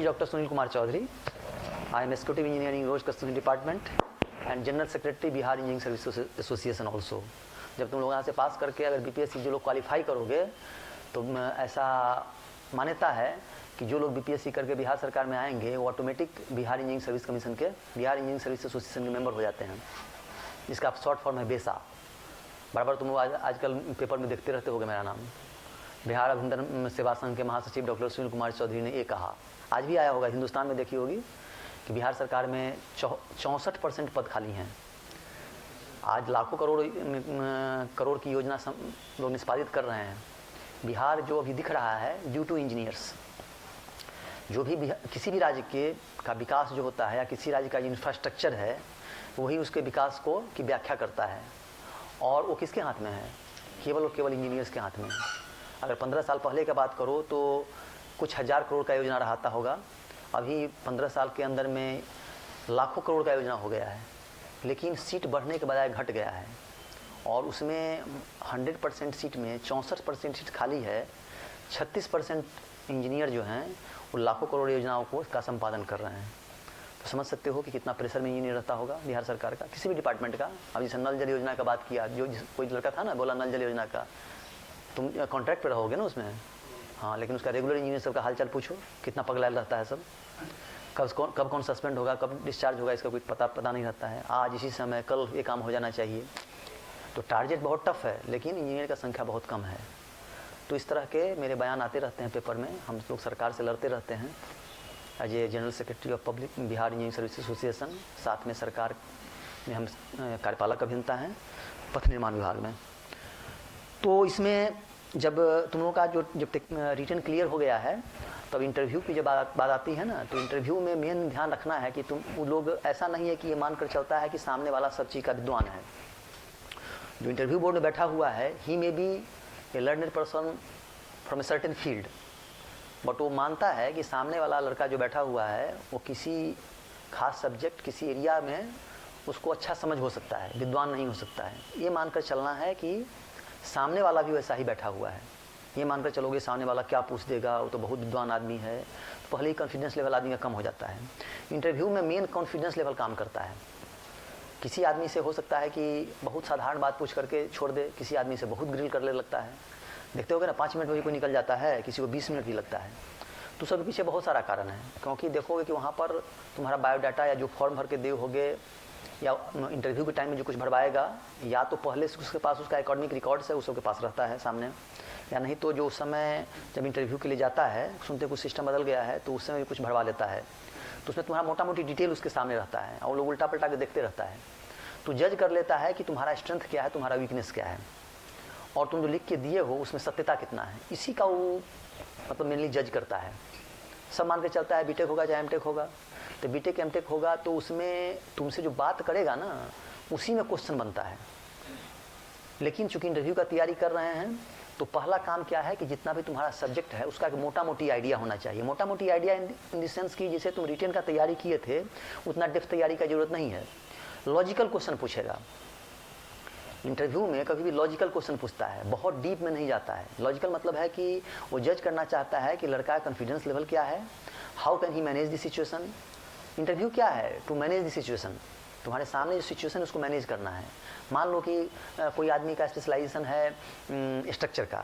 Dr. Sunil Kumar Chaudhary. I am Executive Engineering Road Construction Department and General Secretary Bihar Engineering Service Association also. जब तुम लोग यहाँ से पास करके अगर बीपीएससी जो लोग क्वालिफाई करोगे तो ऐसा मान्यता है कि जो लोग बीपीएससी करके बिहार सरकार में आएंगे वो automatic Bihar engineering service commission के बिहार इंजीनियरिंग सर्विस एसोसिएशन के मेंबर हो जाते हैं, जिसका शॉर्ट फॉर्म है बेसा। बराबर तुम लोग आजकल पेपर में देखते रहते होगे मेरा नाम। बिहार अभियंत्रण सेवा संघ के महासचिव डॉक्टर सुनील कुमार चौधरी ने ये कहा, आज भी आया होगा, हिंदुस्तान में देखी होगी कि बिहार सरकार में 64% पद खाली हैं। आज लाखों करोड़ की योजना लोग निष्पादित कर रहे हैं। बिहार जो अभी दिख रहा है ड्यू टू इंजीनियर्स, जो भी किसी भी राज्य के का विकास जो होता है या किसी राज्य का इंफ्रास्ट्रक्चर है वही उसके विकास को की व्याख्या करता है, और वो किसके हाथ में है? केवल और केवल इंजीनियर्स के हाथ में है। अगर 15 साल पहले की बात करो तो कुछ हज़ार करोड़ का योजना रहता होगा, अभी 15 साल के अंदर में लाखों करोड़ का योजना हो गया है, लेकिन सीट बढ़ने के बजाय घट गया है। और उसमें 100% सीट में 64% सीट खाली है। 36% इंजीनियर जो हैं वो लाखों करोड़ योजनाओं को का संपादन कर रहे हैं। तो समझ सकते हो कि कितना प्रेशर में इंजीनियर रहता होगा बिहार सरकार का, किसी भी डिपार्टमेंट का। अभी जैसे नल जल योजना का बात किया, जो कोई लड़का था ना बोला नल जल योजना का, तुम कॉन्ट्रैक्ट पे रहोगे ना उसमें, हाँ, लेकिन उसका रेगुलर इंजीनियर सबका हालचाल पूछो, कितना पगला रहता है सब, कब कौन सस्पेंड होगा, कब डिस्चार्ज होगा, इसका कोई पता नहीं रहता है। आज इसी समय कल ये काम हो जाना चाहिए। तो टारगेट बहुत टफ है, लेकिन इंजीनियर का संख्या बहुत कम है। तो इस तरह के मेरे बयान आते रहते हैं पेपर में, हम लोग सरकार से लड़ते रहते हैं as a general secretary of public Bihar engineering service association. साथ में सरकार में हम कार्यपालक अभियंता हैं पथ निर्माण विभाग में। तो इसमें जब तुम लोगों का जब रिटन क्लियर हो गया है तब इंटरव्यू की जब बात आती है ना, तो इंटरव्यू में मेन ध्यान रखना है कि तुम लोग ऐसा नहीं है कि ये मानकर चलता है कि सामने वाला सब चीज़ का विद्वान है। जो इंटरव्यू बोर्ड में बैठा हुआ है he may be a learned person from a certain field, but वो मानता है कि सामने वाला लड़का जो बैठा हुआ है वो किसी खास सब्जेक्ट किसी एरिया में उसको अच्छा समझ हो सकता है, विद्वान नहीं हो सकता है। ये मानकर चलना है कि सामने वाला भी वैसा ही बैठा हुआ है। ये मानकर चलोगे सामने वाला क्या पूछ देगा, वो तो बहुत विद्वान आदमी है, तो पहले ही कॉन्फिडेंस लेवल आदमी का कम हो जाता है। इंटरव्यू में मेन कॉन्फिडेंस लेवल काम करता है। किसी आदमी से हो सकता है कि बहुत साधारण बात पूछ करके छोड़ दे, किसी आदमी से बहुत ग्रिल करने लगता है। देखते होगे ना 5 मिनट में भी कोई निकल जाता है, किसी को 20 मिनट भी लगता है। तो सब पीछे बहुत सारा कारण है, क्योंकि देखोगे कि वहाँ पर तुम्हारा बायोडाटा या जो फॉर्म भर के दे होगे या इंटरव्यू के टाइम में जो कुछ भरवाएगा, या तो पहले से उसके पास उसका एकेडमिक रिकॉर्ड्स है, वो सबके पास रहता है सामने, या नहीं तो जो उस समय जब इंटरव्यू के लिए जाता है सुनते कुछ सिस्टम बदल गया है तो उस समय भी कुछ भरवा लेता है। तो उसमें तुम्हारा मोटा मोटी डिटेल उसके सामने रहता है और लोग उल्टा पलटा के देखते रहता है। तो जज कर लेता है कि तुम्हारा स्ट्रेंथ क्या है, तुम्हारा वीकनेस क्या है, और तुम जो लिख के दिए हो उसमें सत्यता कितना है, इसी का वो मतलब मेनली जज करता है। सब मान के चलता है बीटेक होगा चाहे एमटेक होगा, तो बीटेक एमटेक होगा तो उसमें तुमसे जो बात करेगा ना उसी में क्वेश्चन बनता है। लेकिन चूंकि इंटरव्यू का तैयारी कर रहे हैं तो पहला काम क्या है कि जितना भी तुम्हारा सब्जेक्ट है उसका एक मोटा मोटी आइडिया होना चाहिए। मोटा मोटी आइडिया इन द सेंस कि जैसे तुम रिटेन का तैयारी किए थे उतना डेप्थ तैयारी का जरूरत नहीं है। लॉजिकल क्वेश्चन पूछेगा इंटरव्यू में, कभी भी लॉजिकल क्वेश्चन पूछता है, बहुत डीप में नहीं जाता है। लॉजिकल मतलब है कि वो जज करना चाहता है कि लड़का का कॉन्फिडेंस लेवल क्या है, how can he manage the situation. Interview क्या है? To manage the situation. तुम्हारे सामने जो सिचुएशन है उसको मैनेज करना है। मान लो कि कोई आदमी का स्पेशलाइजेशन है स्ट्रक्चर का,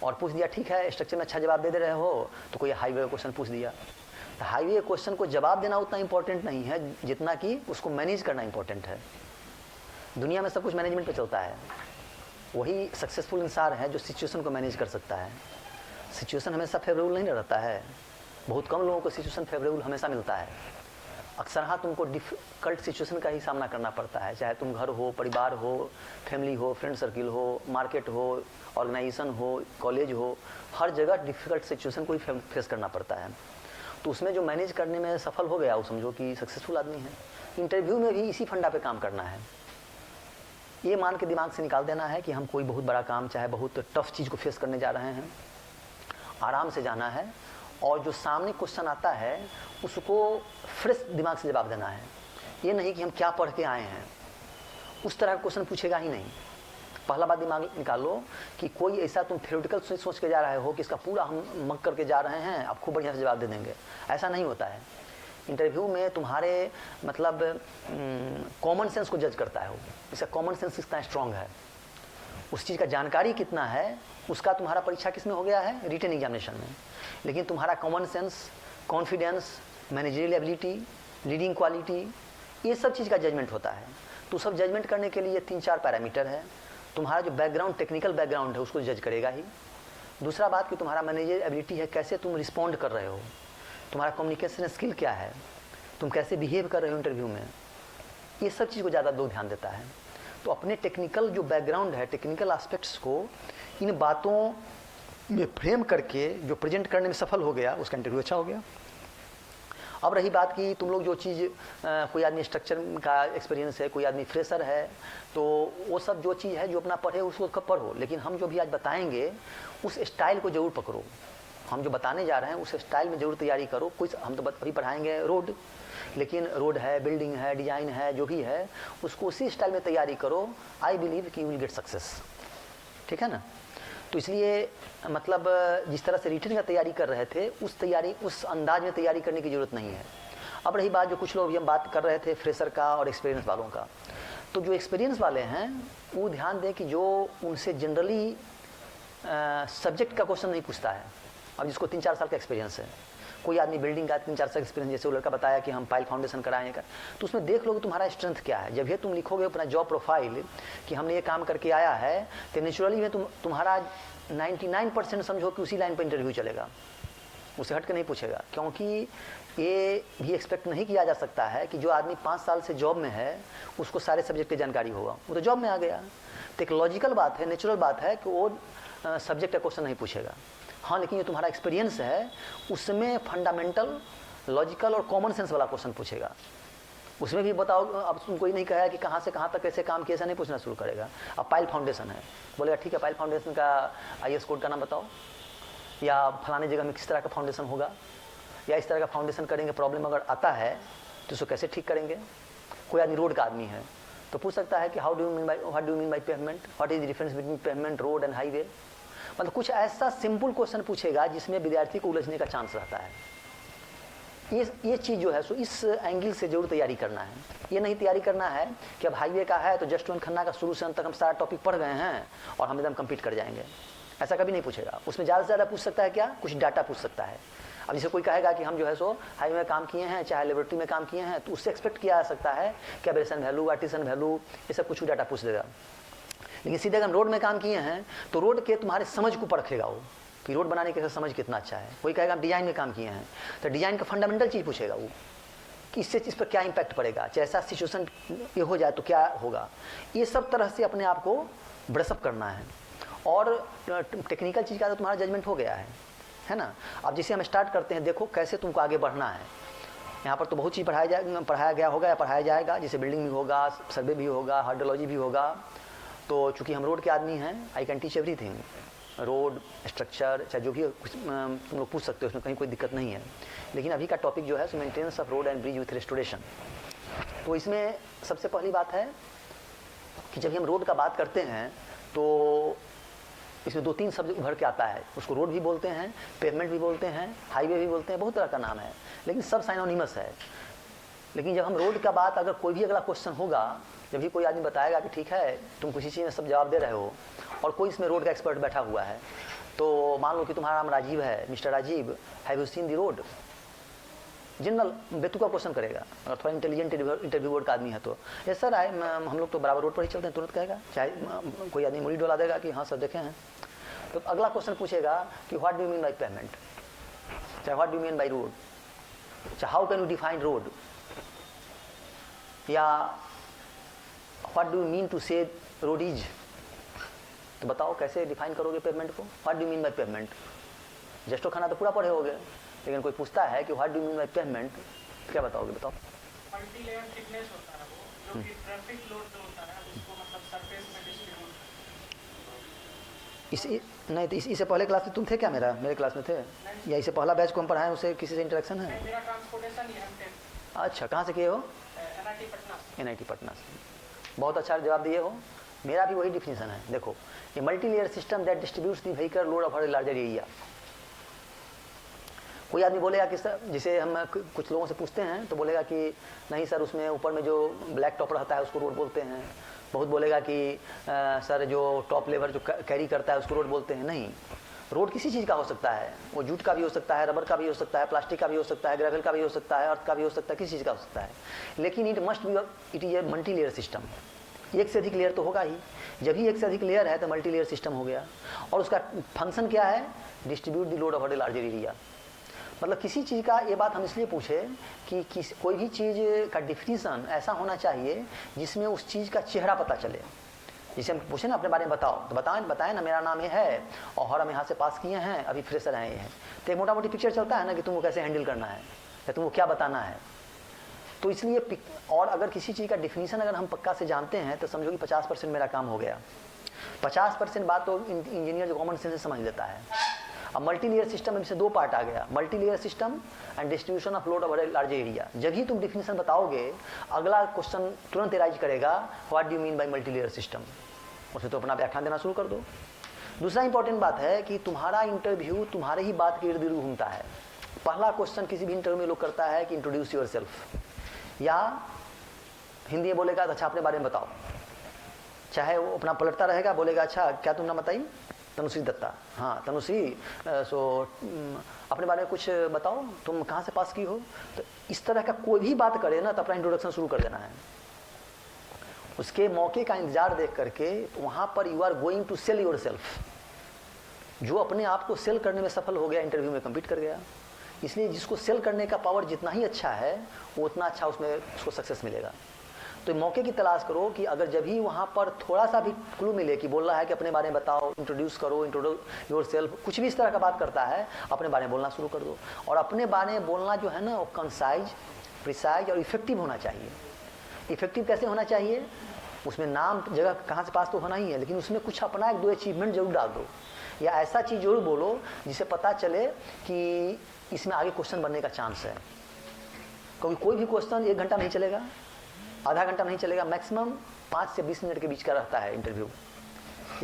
और पूछ दिया ठीक है स्ट्रक्चर में अच्छा जवाब दे रहे हो, तो कोई हाईवे का क्वेश्चन पूछ दिया। तो हाईवे क्वेश्चन को जवाब देना उतना इंपॉर्टेंट नहीं है जितना कि उसको मैनेज करना इंपॉर्टेंट है। दुनिया में सब कुछ मैनेजमेंट पे चलता है। वही सक्सेसफुल इंसान है जो सिचुएशन को मैनेज कर सकता है। सिचुएशन हमेशा फेवरेबल नहीं रहता है, बहुत कम लोगों को सिचुएशन फेवरेबल हमेशा मिलता है। अक्सर हाँ तुमको डिफिकल्ट सिचुएशन का ही सामना करना पड़ता है, चाहे तुम घर हो, परिवार हो, फैमिली हो, फ्रेंड सर्किल हो, मार्केट हो, ऑर्गेनाइजेशन हो, कॉलेज हो, हर जगह डिफिकल्ट सिचुएशन को ही फेस करना पड़ता है। तो उसमें जो मैनेज करने में सफल हो गया वो समझो कि सक्सेसफुल आदमी है। इंटरव्यू में भी इसी फंडा पे काम करना है। ये मान के दिमाग से निकाल देना है कि हम कोई बहुत बड़ा काम चाहे बहुत टफ चीज़ को फेस करने जा रहे हैं, आराम से जाना है, और जो सामने क्वेश्चन आता है उसको फ्रेश दिमाग से जवाब देना है। ये नहीं कि हम क्या पढ़ के आए हैं, उस तरह का क्वेश्चन पूछेगा ही नहीं। पहला बात दिमाग निकालो कि कोई ऐसा तुम थ्योरेटिकल सोच के जा रहे हो कि इसका पूरा हम मक करके जा रहे हैं, आप खूब बढ़िया से जवाब दे देंगे, ऐसा नहीं होता है। इंटरव्यू में तुम्हारे मतलब कॉमन सेंस को जज करता है वो, इसका कॉमन सेंस कितना स्ट्रांग है, उस चीज़ का जानकारी कितना है, उसका तुम्हारा परीक्षा किस में हो गया है, रिटन एग्जामिनेशन में। लेकिन तुम्हारा common sense, confidence, managerial ability, leading quality, ये सब चीज़ का जजमेंट होता है। तो सब जजमेंट करने के लिए 3-4 पैरामीटर है। तुम्हारा जो बैकग्राउंड, टेक्निकल बैकग्राउंड है, उसको जज करेगा ही। दूसरा बात कि तुम्हारा मैनेजर एबिलिटी है, कैसे तुम रिस्पॉन्ड कर रहे हो, तुम्हारा कम्युनिकेशन स्किल क्या है, तुम कैसे बिहेव कर रहे हो इंटरव्यू में, ये सब चीज़ को ज़्यादा लोग ध्यान देता है। तो अपने टेक्निकल जो बैकग्राउंड है, टेक्निकल एस्पेक्ट्स को इन बातों में फ्रेम करके जो प्रेजेंट करने में सफल हो गया, उसका इंटरव्यू अच्छा हो गया। अब रही बात कि तुम लोग जो चीज़ कोई आदमी स्ट्रक्चर का एक्सपीरियंस है, कोई आदमी फ्रेशर है, तो वो सब जो चीज़ है जो अपना पढ़े उसको कब पढ़ो, लेकिन हम जो भी आज बताएंगे उस स्टाइल को जरूर पकड़ो। हम जो बताने जा रहे हैं उस स्टाइल में जरूर तैयारी करो। कोई हम तो अभी पढ़ाएंगे रोड, लेकिन रोड है, बिल्डिंग है, डिजाइन है, जो भी है उसको उसी स्टाइल में तैयारी करो। आई बिलीव कि यू विल गेट सक्सेस, ठीक है ना। तो इसलिए मतलब जिस तरह से रिटन का तैयारी कर रहे थे, उस अंदाज में तैयारी करने की ज़रूरत नहीं है। अब रही बात जो कुछ लोग हम बात कर रहे थे फ्रेशर का और एक्सपीरियंस वालों का, तो जो एक्सपीरियंस वाले हैं वो ध्यान दें कि जो उनसे जनरली सब्जेक्ट का क्वेश्चन नहीं पूछता है। अब जिसको 3-4 साल का एक्सपीरियंस है, कोई आदमी बिल्डिंग का 3-4 साल एक्सपीरियंस, जैसे वो लड़का बताया कि हम पाइल फाउंडेशन कराएंगे, तो उसमें देख लोगे तुम्हारा स्ट्रेंथ क्या है। जब ये तुम लिखोगे अपना जॉब प्रोफाइल कि हमने ये काम करके आया है, तो नेचुरली में तुम्हारा 99% समझो कि उसी लाइन पर इंटरव्यू चलेगा, उसे हट के नहीं पूछेगा। क्योंकि ये भी एक्सपेक्ट नहीं किया जा सकता है कि जो आदमी 5 साल से जॉब में है उसको सारे सब्जेक्ट की जानकारी होगा, वो तो जॉब में आ गया। तो एक लॉजिकल बात है, नेचुरल बात है कि वो सब्जेक्ट का क्वेश्चन नहीं पूछेगा। हाँ, लेकिन ये तुम्हारा एक्सपीरियंस है उसमें फंडामेंटल, लॉजिकल और कॉमन सेंस वाला क्वेश्चन पूछेगा। उसमें भी बताओ, अब तुमको ही नहीं कहा है कि कहाँ से कहाँ तक कैसे काम किया, ऐसा नहीं पूछना शुरू करेगा। अब पाइल फाउंडेशन है, बोलेगा ठीक है पाइल फाउंडेशन का IS कोड का नाम बताओ, या फलाने जगह में किस तरह का फाउंडेशन होगा, या इस तरह का फाउंडेशन करेंगे, प्रॉब्लम अगर आता है तो उसको कैसे ठीक करेंगे। कोई आदमी रोड का आदमी है तो पूछ सकता है कि what do you mean by pavement, what is the difference between pavement, road and highway. मतलब कुछ ऐसा सिंपल क्वेश्चन पूछेगा जिसमें विद्यार्थी को उलझने का चांस रहता है। ये चीज़ जो है सो इस एंगल से जरूर तैयारी करना है। ये नहीं तैयारी करना है कि अब हाईवे का है तो जसवंत खन्ना का शुरू से अंत तक हम सारा टॉपिक पढ़ गए हैं और हम एकदम कंप्लीट कर जाएंगे, ऐसा कभी नहीं पूछेगा। उसमें ज़्यादा से ज़्यादा पूछ सकता है क्या, कुछ डाटा पूछ सकता है। अब जैसे कोई कहेगा कि हम जो है सो हाईवे में काम किए हैं, चाहे लेबोरेटरी में काम किए हैं, तो उससे एक्सपेक्ट किया जा सकता है कि एब्रेशन वैल्यू, आर्टिसन वैल्यू, ये सब कुछ भी डाटा पूछ देगा। लेकिन सीधे अगर हम रोड में काम किए हैं तो रोड के तुम्हारे समझ को परखेगा वो कि रोड बनाने के समझ कितना अच्छा है। कोई कहेगा हम डिजाइन में काम किए हैं तो डिजाइन का फंडामेंटल चीज़ पूछेगा वो कि इससे इस पर क्या इंपैक्ट पड़ेगा, चाहे ऐसा सिचुएशन ये हो जाए तो क्या होगा। ये सब तरह से अपने आप को ब्रशअप करना है। और टेक्निकल चीज़ का तो तुम्हारा जजमेंट हो गया है ना। अब जैसे हम स्टार्ट करते हैं, देखो कैसे तुमको आगे बढ़ना है। यहाँ पर तो बहुत चीज़ पढ़ाया गया होगा या पढ़ाया जाएगा, जैसे बिल्डिंग भी होगा, सर्वे भी होगा, हाइड्रोलॉजी भी होगा। तो चूँकि हम रोड के आदमी हैं, I can teach everything, road structure चाहे जो भी तुम लोग पूछ सकते हो, उसमें कहीं कोई दिक्कत नहीं है। लेकिन अभी का टॉपिक जो है so maintenance of road and bridge with restoration. तो इसमें सबसे पहली बात है कि जब हम रोड का बात करते हैं तो इसमें 2-3 शब्द उभर के आता है। उसको रोड भी बोलते हैं, पेवमेंट भी बोलते हैं, हाईवे भी बोलते हैं, बहुत तरह का नाम है, लेकिन सब साइनोनिमस है। लेकिन जब हम रोड का बात, अगर कोई भी अगला क्वेश्चन होगा, जब भी कोई आदमी बताएगा कि ठीक है तुम किसी चीज़ में सब जवाब दे रहे हो और कोई इसमें रोड का एक्सपर्ट बैठा हुआ है, तो मान लो कि तुम्हारा नाम राजीव है, mister Rajiv, have you seen the road. General बेतुका क्वेश्चन करेगा, अगर थोड़ा इंटेलिजेंट इंटरव्यूअर का आदमी है तो ये सर हम लोग तो बराबर रोड पर ही चलते हैं, तुरंत कहेगा। चाहे कोई आदमी मुड़ी डोला देगा कि हाँ सर देखे हैं। तो अगला क्वेश्चन पूछेगा कि what do you mean by pavement, चाहे what do you mean by road, चाहे how can you define road, या what do you mean to say road is. तो बताओ कैसे डिफाइन करोगे पेमेंट को, what do you mean by pavement. जस्टो खाना तो पूरा पढ़े होगे, लेकिन कोई पूछता है कि what do you mean by payment, क्या बताओगे, बताओ। मल्टी लेयर थिकनेस होता है वो, जो कि ट्रैफिक लोड जो होता है उसको मतलब सरफेस में डिस्ट्रीब्यूट। नहीं तो इससे पहले क्लास में तुम थे क्या, मेरे क्लास में थे, या इससे पहला बैच को हम पढ़ाएं, उससे किसी से इंटरेक्शन है? मेरा ट्रांसपोर्टेशन ही है। अच्छा, कहाँ से किए हो? NIT पटना। NIT पटना से। बहुत अच्छा जवाब दिए हो। मेरा भी वही डिफिनीशन है। देखो, a multi layer system that distributes the vehicle load over a larger area. कोई आदमी बोलेगा कि सर, जिसे हम कुछ लोगों से पूछते हैं तो बोलेगा कि नहीं सर, उसमें ऊपर में जो ब्लैक टॉप रहता है उसको रोड बोलते हैं। बहुत बोलेगा कि सर जो टॉप लेवल जो कैरी करता है उसको रोड बोलते हैं। नहीं, रोड किसी चीज़ का हो सकता है, वो जूट का भी हो सकता है, रबर का भी हो सकता है, प्लास्टिक का भी हो सकता है, ग्रेवल का भी हो सकता है, अर्थ का भी हो सकता है, किसी चीज़ का हो सकता है। लेकिन it must be, it is a multi layer system. एक से अधिक लेयर तो होगा ही। जब ही एक से अधिक लेयर है तो मल्टी लेयर सिस्टम हो गया। और उसका फंक्शन क्या है? Distribute the load over a larger area. मतलब किसी चीज़ का, ये बात हम इसलिए पूछे कि कोई भी चीज़ का डिफिनीशन ऐसा होना चाहिए जिसमें उस चीज़ का चेहरा पता चले। जिसे हम पूछे ना अपने बारे में बताओ, तो बताएं ना मेरा नाम ये है और हम यहाँ से पास किए हैं, अभी फ्रेशर आए हैं, तो एक मोटा मोटी पिक्चर चलता है ना कि तुमको कैसे हैंडल करना है या तुमको क्या बताना है। तो इसलिए, और अगर किसी चीज़ का डिफिनीशन अगर हम पक्का से जानते हैं तो समझो कि 50% मेरा काम हो गया। 50% बात तो इंजीनियर जो कॉमन सेंस से समझ लेता है। अब मल्टी लेयर सिस्टम में से दो पार्ट आ गया, multi layer system and distribution of load over a large area. जब ही तुम डिफिनीशन बताओगे, अगला क्वेश्चन तुरंत एराइज करेगा, what do you mean by multi layer system. उसे तो अपना व्याख्यान देना शुरू कर दो। दूसरा इंपॉर्टेंट बात है कि तुम्हारा इंटरव्यू तुम्हारे ही बात के इर्द गिर्द घूमता है। पहला क्वेश्चन किसी भी इंटरव्यू में लोग करता है कि इंट्रोड्यूस योर सेल्फ, या हिंदी में बोलेगा अच्छा अपने बारे में बताओ। चाहे वो अपना पलटता रहेगा, बोलेगा अच्छा क्या तुम नाम बताई? तनुश्री दत्ता। हाँ तनुश्री, सो अपने बारे में कुछ बताओ, तुम कहाँ से पास की हो। तो इस तरह का कोई भी बात करे ना तो अपना इंट्रोडक्शन शुरू कर देना है। उसके मौके का इंतजार देख करके वहाँ पर you are going to sell yourself. जो अपने आप को सेल करने में सफल हो गया, इंटरव्यू में कम्पीट कर गया। इसलिए जिसको सेल करने का पावर जितना ही अच्छा है, वो उतना अच्छा उसमें उसको सक्सेस मिलेगा। तो मौके की तलाश करो कि अगर जब भी वहाँ पर थोड़ा सा भी क्लू मिले कि बोल रहा है कि अपने बारे में बताओ, इंट्रोड्यूस करो, इंट्रोड्यूस योर सेल्फ, कुछ भी इस तरह का बात करता है, अपने बारे में बोलना शुरू कर दो। और अपने बारे में बोलना जो है ना, वो कंसाइज, प्रिसाइज और इफेक्टिव होना चाहिए। इफेक्टिव कैसे होना चाहिए? उसमें नाम जगह कहाँ से पास तो होना ही है, लेकिन उसमें कुछ अपना एक दो अचीवमेंट जरूर डाल दो, या ऐसा चीज़ जरूर बोलो जिसे पता चले कि इसमें आगे क्वेश्चन बनने का चांस है। क्योंकि कोई भी क्वेश्चन 1 घंटा नहीं चलेगा, आधा घंटा नहीं चलेगा, मैक्सिमम 5 से 20 मिनट के बीच का रहता है इंटरव्यू।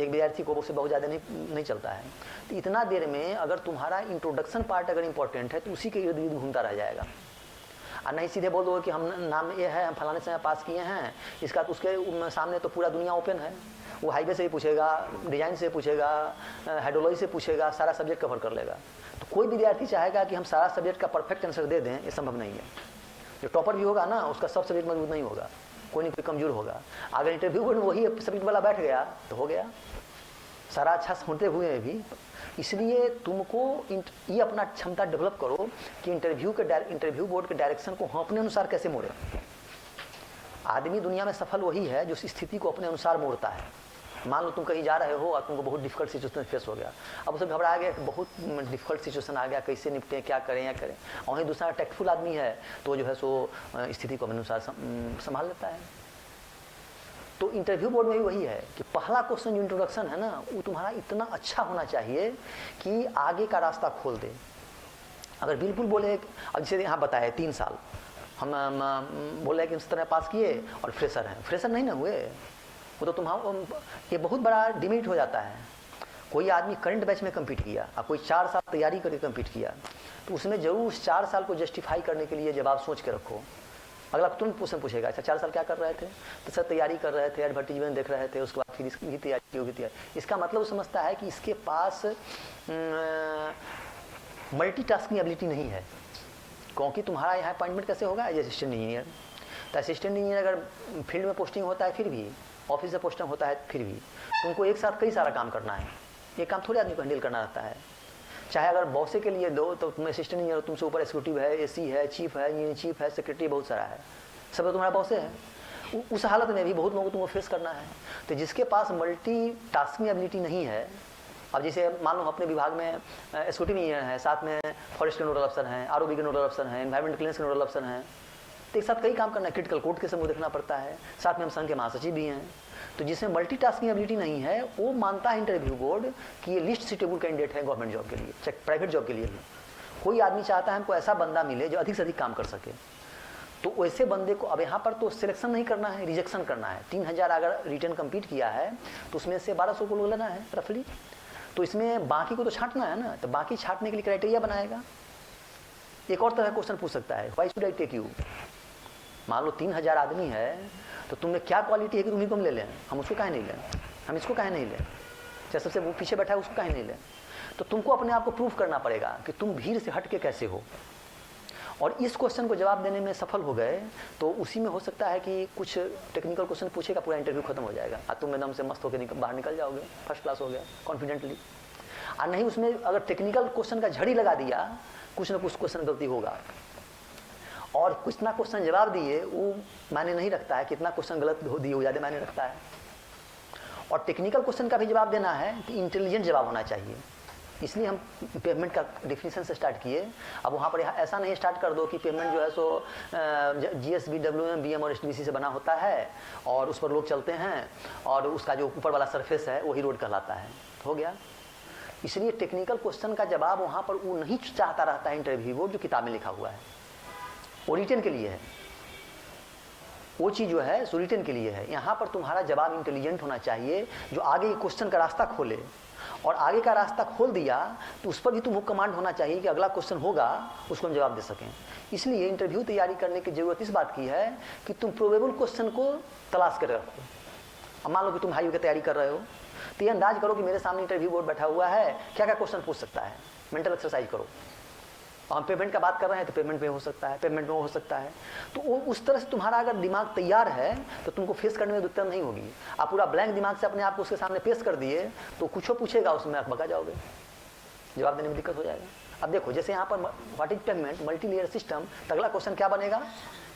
एक विद्यार्थी को उससे बहुत ज़्यादा नहीं चलता है। तो इतना देर में अगर तुम्हारा इंट्रोडक्शन पार्ट अगर इंपॉर्टेंट है तो उसी के इर्द गिर्द घूमता रह जाएगा। और नहीं सीधे बोल दो कि हम नाम ये है, हम फलाने समय पास किए हैं, इसका तो उसके सामने तो पूरा दुनिया ओपन है। वो हाईवे से ही पूछेगा, डिजाइन से पूछेगा, हाइड्रोलॉजी से पूछेगा, सारा सब्जेक्ट कवर कर लेगा। तो कोई विद्यार्थी चाहेगा कि हम सारा सब्जेक्ट का परफेक्ट आंसर दे दें, ये संभव नहीं है। जो टॉपर भी होगा ना, उसका सब सब्जेक्ट मजबूत नहीं होगा, कोई ना कोई कमजोर होगा। अगर इंटरव्यू में वही सब्जेक्ट वाला बैठ गया तो हो गया, सारा अच्छा होते हुए भी। इसलिए तुमको ये अपना क्षमता डेवलप करो कि इंटरव्यू बोर्ड के डायरेक्शन को हम अपने अनुसार कैसे मोड़े। आदमी दुनिया में सफल वही है जो इस स्थिति को अपने अनुसार मोड़ता है। मान लो तुम कहीं जा रहे हो और तुमको बहुत डिफिकल्ट सिचुएशन फेस हो गया, अब उसे घबरा गया, बहुत डिफिकल्ट सिचुएशन आ गया, कैसे निपटें, क्या करें या करें। और वहीं दूसरा टेक्टफुल आदमी है तो जो है सो स्थिति को अपने अनुसार संभाल लेता है। तो इंटरव्यू बोर्ड में भी वही है कि पहला क्वेश्चन जो इंट्रोडक्शन है ना, वो तुम्हारा इतना अच्छा होना चाहिए कि आगे का रास्ता खोल दे। अगर बिल्कुल बोले, अब जैसे यहाँ बताया 3 साल हम बोले कि इस तरह पास किए और फ्रेशर हैं, फ्रेशर नहीं ना हुए, वो तो तुम्हारा ये बहुत बड़ा डिमेरिट हो जाता है। कोई आदमी करंट बैच में कम्पीट किया और कोई 4 साल तैयारी करके कम्पीट किया, तो उसमें जरूर उस 4 साल को जस्टिफाई करने के लिए जवाब सोच के रखो। अगला तुरंत क्वेश्चन पूछेगा, अच्छा 4 साल क्या कर रहे थे? तो सर तैयारी कर रहे थे, एडवर्टीजमेंट देख रहे थे, उसके बाद फिर इसकी तैयारी होगी तैयारी। इसका मतलब वो समझता है कि इसके पास मल्टीटास्किंग एबिलिटी नहीं है। क्योंकि तुम्हारा यहाँ अपॉइंटमेंट कैसे होगा? As assistant engineer. तो असिस्टेंट इंजीनियर अगर फील्ड में पोस्टिंग होता है फिर भी, ऑफिस से पोस्टिंग होता है फिर भी, तुमको एक साथ कई सारा काम करना है। ये काम थोड़े आदमी को हैंडल करना रहता है। चाहे अगर बॉसे के लिए दो तो तुम असिस्टेंट इंजीनियर, तुमसे ऊपर एक्सिक्यूटिव है, एसी है, चीफ है, इंजीनियर चीफ है, सेक्रेटरी, बहुत सारा है, सब तो तुम्हारा बॉसे है। उस हालत में भी बहुत लोगों को तुमको फेस करना है। तो जिसके पास मल्टी टास्किंग एबिलिटी नहीं है, अब जैसे मान लो अपने विभाग में एक्सिक्यूटिव इंजीनियर है, साथ में फॉरेस्ट के नोडल अफसर हैं, आरओबी के नोडल अफसर हैं, एनवायरमेंट क्लियरेंस के नोडल अफसर हैं, तो एक साथ कई काम करना है। क्रिटिकल कोड के समूह देखना पड़ता है, साथ में हम संघ के महासचिव भी हैं। तो जिसमें मल्टीटास्किंग एबिलिटी नहीं है, वो मानता है इंटरव्यू बोर्ड कि ये लिस्ट सुटेबल कैंडिडेट है गवर्नमेंट जॉब के लिए, चाहे प्राइवेट जॉब के लिए भी। कोई आदमी चाहता है हमको ऐसा बंदा मिले जो अधिक से अधिक काम कर सके। तो वैसे बंदे को अब यहाँ पर तो सिलेक्शन नहीं करना है, रिजेक्शन करना है। 3000 अगर रिटर्न कंप्लीट किया है तो उसमें से 1200 को लेना है रफली। तो इसमें बाकी को तो छांटना है ना, तो बाकी छांटने के लिए क्राइटेरिया बनाएगा। एक और तरह का क्वेश्चन पूछ सकता है, why should I take you. मान लो 3000 आदमी है, तो तुम में क्या क्वालिटी है कि तुम्हें को हम ले लें, हम उसको काहे नहीं लें, हम इसको काहे नहीं लें, चाहे सबसे वो पीछे बैठा है उसको काहे नहीं लें। तो तुमको अपने आप को प्रूव करना पड़ेगा कि तुम भीड़ से हट के कैसे हो। और इस क्वेश्चन को जवाब देने में सफल हो गए तो उसी में हो सकता है कि कुछ टेक्निकल क्वेश्चन पूछेगा, पूरा इंटरव्यू खत्म हो जाएगा और तुम एकदम से मस्त होकर बाहर निकल जाओगे, फर्स्ट क्लास हो गया कॉन्फिडेंटली। और नहीं उसमें अगर टेक्निकल क्वेश्चन का झड़ी लगा दिया, कुछ ना कुछ क्वेश्चन गलती होगा। और कुछ ना क्वेश्चन जवाब दिए वो मायने नहीं रखता है, कितना क्वेश्चन गलत दिए वो ज़्यादा मायने रखता है। और टेक्निकल क्वेश्चन का भी जवाब देना है कि इंटेलिजेंट जवाब होना चाहिए। इसलिए हम पेमेंट का डिफिनीशन से स्टार्ट किए। अब वहाँ पर ऐसा नहीं स्टार्ट कर दो कि पेमेंट जो है सो GSB, WM, BM और STBC से बना होता है और उस पर लोग चलते हैं और उसका जो ऊपर वाला सरफेस है वही रोड कहलाता है, हो गया। इसलिए टेक्निकल क्वेश्चन का जवाब वहाँ पर वो नहीं चाहता रहता है इंटरव्यू, वो जो किताब में लिखा हुआ है वो रिटन के लिए है, वो चीज़ जो है सो रिटन के लिए है। यहाँ पर तुम्हारा जवाब इंटेलिजेंट होना चाहिए जो आगे क्वेश्चन का रास्ता खोले, और आगे का रास्ता खोल दिया तो उस पर भी तुम कमांड होना चाहिए कि अगला क्वेश्चन होगा उसको हम जवाब दे सकें। इसलिए इंटरव्यू तैयारी करने की जरूरत इस बात की है कि तुम प्रोबेबल क्वेश्चन को तलाश कर रखो। अब मान लो कि तुम हाईवे की तैयारी कर रहे हो, तो ये अंदाज करो कि मेरे सामने इंटरव्यू बोर्ड बैठा हुआ है, क्या क्या क्वेश्चन पूछ सकता है, मेंटल एक्सरसाइज करो। हम पेमेंट का बात कर रहे हैं तो पेमेंट में हो सकता है, पेमेंट में हो सकता है। तो उस तरह से तुम्हारा अगर दिमाग तैयार है तो तुमको फेस करने में दिक्कत नहीं होगी। आप पूरा ब्लैंक दिमाग से अपने आप को उसके सामने पेश कर दिए तो कुछ पूछेगा उसमें आप बका जाओगे, जवाब देने में दिक्कत हो जाएगा। अब देखो जैसे यहाँ पर what is payment, multi layer system, तो अगला क्वेश्चन क्या बनेगा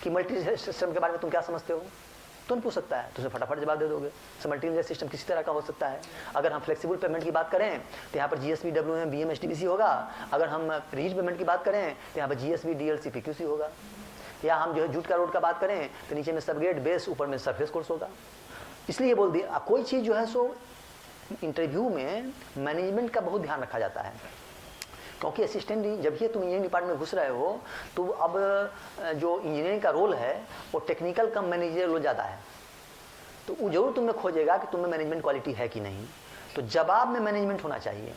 कि मल्टी लेयर सिस्टम के बारे में तुम क्या समझते हो, तुम पूछ सकता है, तो उसे फटाफट जवाब दे दोगे। मल्टी लेयर सिस्टम किसी तरह का हो सकता है। अगर हम फ्लेक्सिबल पेमेंट की बात करें तो यहाँ पर GSB, WM, BM, STBC होगा। अगर हम रिज पेमेंट की बात करें तो यहाँ पर GSB, DLC, PQC होगा। या हम जो है जूट का रोड का बात करें तो नीचे में सबग्रेड बेस, ऊपर में सरफेस कोर्स होगा। इसलिए बोल दिया कोई चीज़ जो है सो इंटरव्यू में मैनेजमेंट का बहुत ध्यान रखा जाता है, क्योंकि असिस्टेंट जब ये तुम इंजीनियरिंग डिपार्टमेंट में घुस रहे हो तो अब जो इंजीनियरिंग का रोल है वो टेक्निकल कम मैनेजर रोल ज़्यादा है। तो वो जरूर तुम्हें खोजेगा कि तुम्हें मैनेजमेंट क्वालिटी है कि नहीं। तो जवाब में मैनेजमेंट होना चाहिए,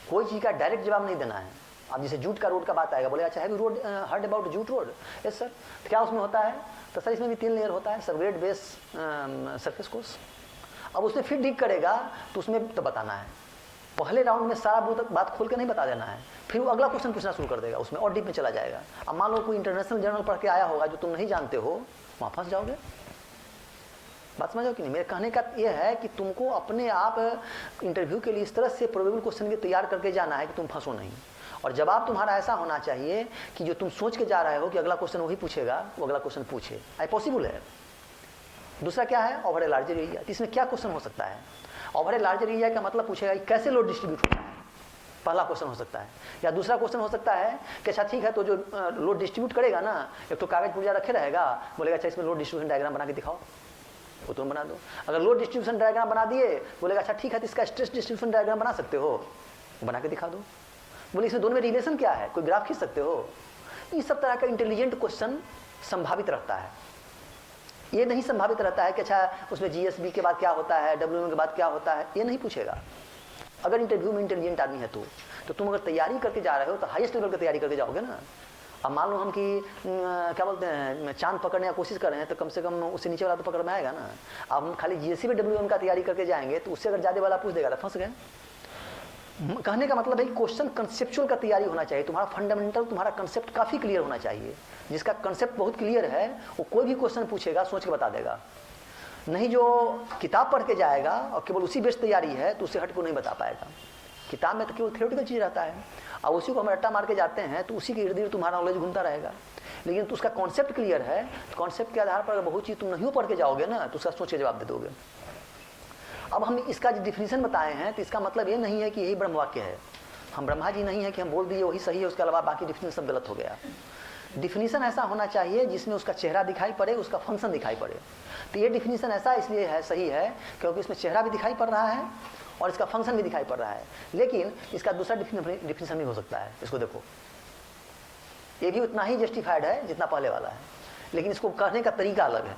कोई चीज़ का डायरेक्ट जवाब नहीं देना है। अब जैसे जूट का रोड का बात आएगा, बोले अच्छा है road heard about jute road, yes sir, तो क्या उसमें होता है, तो सर इसमें भी 3 लेयर होता है, सबग्रेड बेस सरफेस कोर्स। अब उसमें फिर डिग करेगा तो उसमें तो बताना है, पहले राउंड में सारा बात खोल के नहीं बता देना है, फिर वो अगला क्वेश्चन पूछना शुरू कर देगा, उसमें और डीप में चला जाएगा। अब मान लो कोई इंटरनेशनल जर्नल पढ़ के आया होगा जो तुम नहीं जानते हो, वहाँ फंस जाओगे। बात समझो कि नहीं? मेरे कहने का ये है कि तुमको अपने आप इंटरव्यू के लिए इस तरह से प्रोबेबल क्वेश्चन के तैयार करके जाना है कि तुम फंसो नहीं। और जवाब तुम्हारा ऐसा होना चाहिए कि जो तुम सोच के जा रहे हो कि अगला क्वेश्चन वही पूछेगा, वो अगला क्वेश्चन पूछे, आई पॉसिबल है। दूसरा क्या है, ओवर ए लार्जर एरिया। इसमें क्या क्वेश्चन हो सकता है, ओवर ए लार्जर एरिया का मतलब पूछेगा कि कैसे लोड डिस्ट्रीब्यूट होता है, पहला क्वेश्चन हो सकता है। या दूसरा क्वेश्चन हो सकता है कि अच्छा ठीक है, तो जो लोड डिस्ट्रीब्यूट करेगा ना, एक तो कागज पुर्जा रखे रहेगा, बोलेगा अच्छा इसमें लोड डिस्ट्रीब्यूशन डायग्राम बना के दिखाओ, वो तुम बना दो। अगर लोड डिस्ट्रीब्यूशन डायग्राम बना दिए, बोलेगा अच्छा ठीक है, तो इसका स्ट्रेस डिस्ट्रीब्यूशन डायग्राम बना सकते हो, वो बना के दिखा दो। बोले इसमें दोनों में रिलेशन क्या है, कोई ग्राफ खींच सकते हो। इस सब तरह का इंटेलिजेंट क्वेश्चन संभावित रहता है। ये नहीं संभावित रहता है कि अच्छा उसमें GSB के बाद क्या होता है, WM के बाद क्या होता है, ये नहीं पूछेगा। अगर इंटरव्यू में इंटेलिजेंट आदमी है तो तुम अगर तैयारी करके जा रहे हो तो हाईएस्ट लेवल की तैयारी करके जाओगे ना। अब मान लो हम कि क्या बोलते हैं चांद पकड़ने की कोशिश कर रहे हैं, तो कम से कम उससे नीचे वाला तो पकड़ में आएगा ना। अब हम खाली GSB WM का तैयारी करके जाएंगे तो उससे अगर ज़्यादा वाला पूछ देगा तो फंस गए। कहने का मतलब है कि क्वेश्चन कंसेप्चुअल का तैयारी होना चाहिए, तुम्हारा फंडामेंटल, तुम्हारा कंसेप्ट काफ़ी क्लियर होना चाहिए। जिसका कंसेप्ट बहुत क्लियर है वो कोई भी क्वेश्चन पूछेगा सोच के बता देगा। नहीं जो किताब पढ़ के जाएगा और केवल उसी बेस्ड तैयारी है तो उससे हट को नहीं बता पाएगा। किताब में तो केवल थ्योरेटिकल चीज़ रहता है और उसी को हम रट्टा मार के जाते हैं तो उसी के इर्द गिर्द तुम्हारा नॉलेज घूमता रहेगा। लेकिन तो उसका कॉन्सेप्ट क्लियर है, तो कॉन्सेप्ट के आधार पर अगर बहुत चीज़ तुम नहीं पढ़ के जाओगे ना तो उसका सोच के जवाब दे दोगे। अब हम इसका जो डिफिनीशन बताए हैं तो इसका मतलब ये नहीं है कि यही ब्रह्म वाक्य है, हम ब्रह्मा जी नहीं है कि हम बोल दिए वही सही है, उसके अलावा बाकी डिफिनीशन सब गलत हो गया। डिफिनीशन ऐसा होना चाहिए जिसमें उसका चेहरा दिखाई पड़े, उसका फंक्शन दिखाई पड़े। तो ये डिफिनीशन ऐसा इसलिए है सही है क्योंकि इसमें चेहरा भी दिखाई पड़ रहा है और इसका फंक्शन भी दिखाई पड़ रहा है। लेकिन इसका दूसरा डिफिनीशन भी हो सकता है। इसको देखो, ये भी उतना ही जस्टिफाइड है जितना पहले वाला है, लेकिन इसको कहने का तरीका अलग है।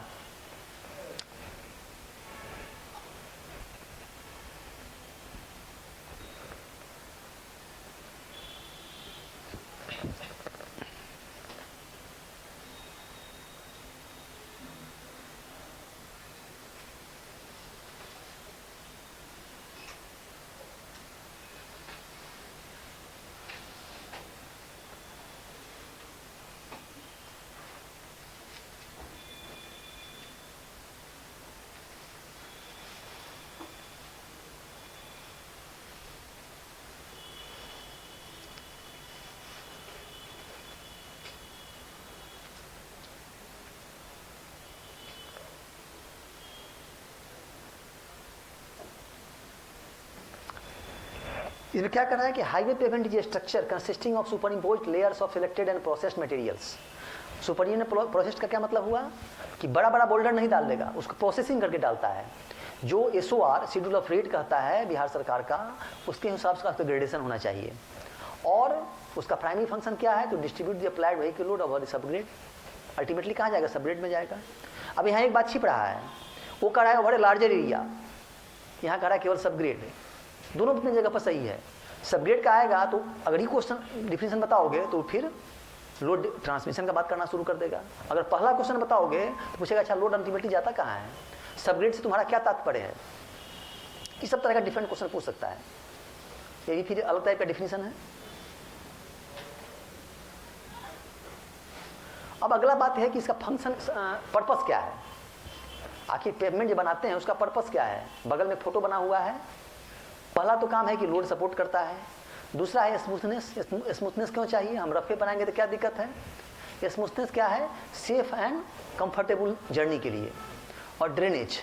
इसमें क्या करना है कि highway payment is a structure consisting of super imposed layers of selected and processed materials. Super processed का क्या मतलब हुआ कि बड़ा बड़ा बोल्डर नहीं डाल देगा, उसको प्रोसेसिंग करके डालता है। जो SOR शेड्यूल ऑफ रेट कहता है बिहार सरकार का, उसके हिसाब से उसका ग्रेडेशन होना चाहिए। और उसका प्राइमरी फंक्शन क्या है, तो distribute the applied vehicle load over the subgrade. Ultimately कहाँ जाएगा, सबग्रेड में जाएगा। अब यहाँ एक बात छिप रहा है, वो कह रहा है ओवर ए लार्जर एरिया, यहाँ कह रहा है केवल सबग्रेड। दोनों अपनी जगह पर सही है। सबग्रेड का आएगा तो अगर ही क्वेश्चन डिफिनेशन बताओगे तो फिर लोड ट्रांसमिशन का बात करना शुरू कर देगा। अगर पहला क्वेश्चन बताओगे तो पूछेगा अच्छा लोड अल्टीमेटली जाता कहाँ है, सबग्रेड से तुम्हारा क्या तात्पर्य है। इस सब तरह का डिफरेंट क्वेश्चन पूछ सकता है। ये भी फिर अलग टाइप का डिफिनेशन है। अब अगला बात है कि इसका फंक्शन पर्पस क्या है। आखिर पेमेंट जो बनाते हैं उसका पर्पस क्या है। बगल में फोटो बना हुआ है। पहला तो काम है कि लोड सपोर्ट करता है। दूसरा है स्मूथनेस। स्मूथनेस क्यों चाहिए, हम रफे बनाएंगे तो क्या दिक्कत है। स्मूथनेस क्या है, सेफ एंड कंफर्टेबल जर्नी के लिए। और ड्रेनेज,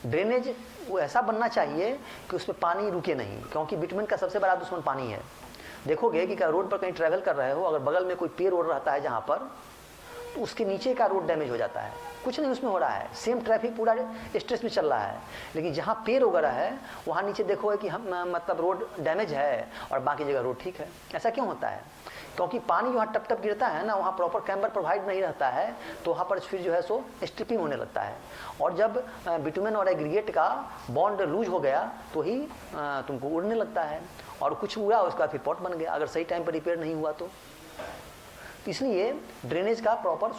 ड्रेनेज वो ऐसा बनना चाहिए कि उसमें पानी रुके नहीं, क्योंकि बिटुमेन का सबसे बड़ा दुश्मन पानी है। देखोगे कि रोड पर कहीं ट्रैवल कर रहे हो, अगर बगल में कोई पेड़ ओड़ रहता है जहाँ पर, तो उसके नीचे का रोड डैमेज हो जाता है। कुछ नहीं उसमें हो रहा है, सेम ट्रैफिक पूरा स्ट्रेस में चल रहा है, लेकिन जहाँ पेड़ वगैरह है वहाँ नीचे देखोगे कि हम मतलब रोड डैमेज है और बाकी जगह रोड ठीक है। ऐसा क्यों होता है, क्योंकि पानी जहाँ टप टप गिरता है ना, वहाँ प्रॉपर कैम्बर प्रोवाइड नहीं रहता है, तो वहाँ पर फिर जो है सो स्ट्रिपिंग होने लगता है। और जब बिटुमेन और एग्रीगेट का बॉन्ड लूज हो गया तो ही तुमको उड़ने लगता है, और कुछ हुआ उसका फिर पॉट बन गया, अगर सही टाइम पर रिपेयर नहीं हुआ तो। इसलिए ड्रेनेज का प्रॉपर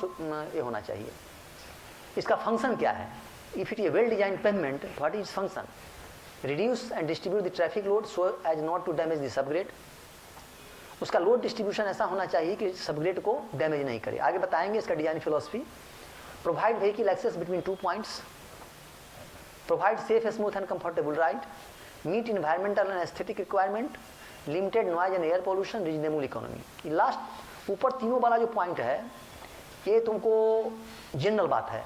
ये होना चाहिए। इसका फंक्शन क्या है, if it a well design pavement, what is function, reduce and distribute the traffic load so as not to damage the subgrade. उसका लोड डिस्ट्रीब्यूशन ऐसा होना चाहिए कि सबग्रेड को डैमेज नहीं करे। आगे बताएंगे इसका design philosophy. Provide vehicle access between 2 points, provide safe smooth and comfortable ride, meet environmental and aesthetic requirement, limited noise and air pollution, reasonable economy. Last ऊपर तीनों वाला जो पॉइंट है ये तुमको जनरल बात है,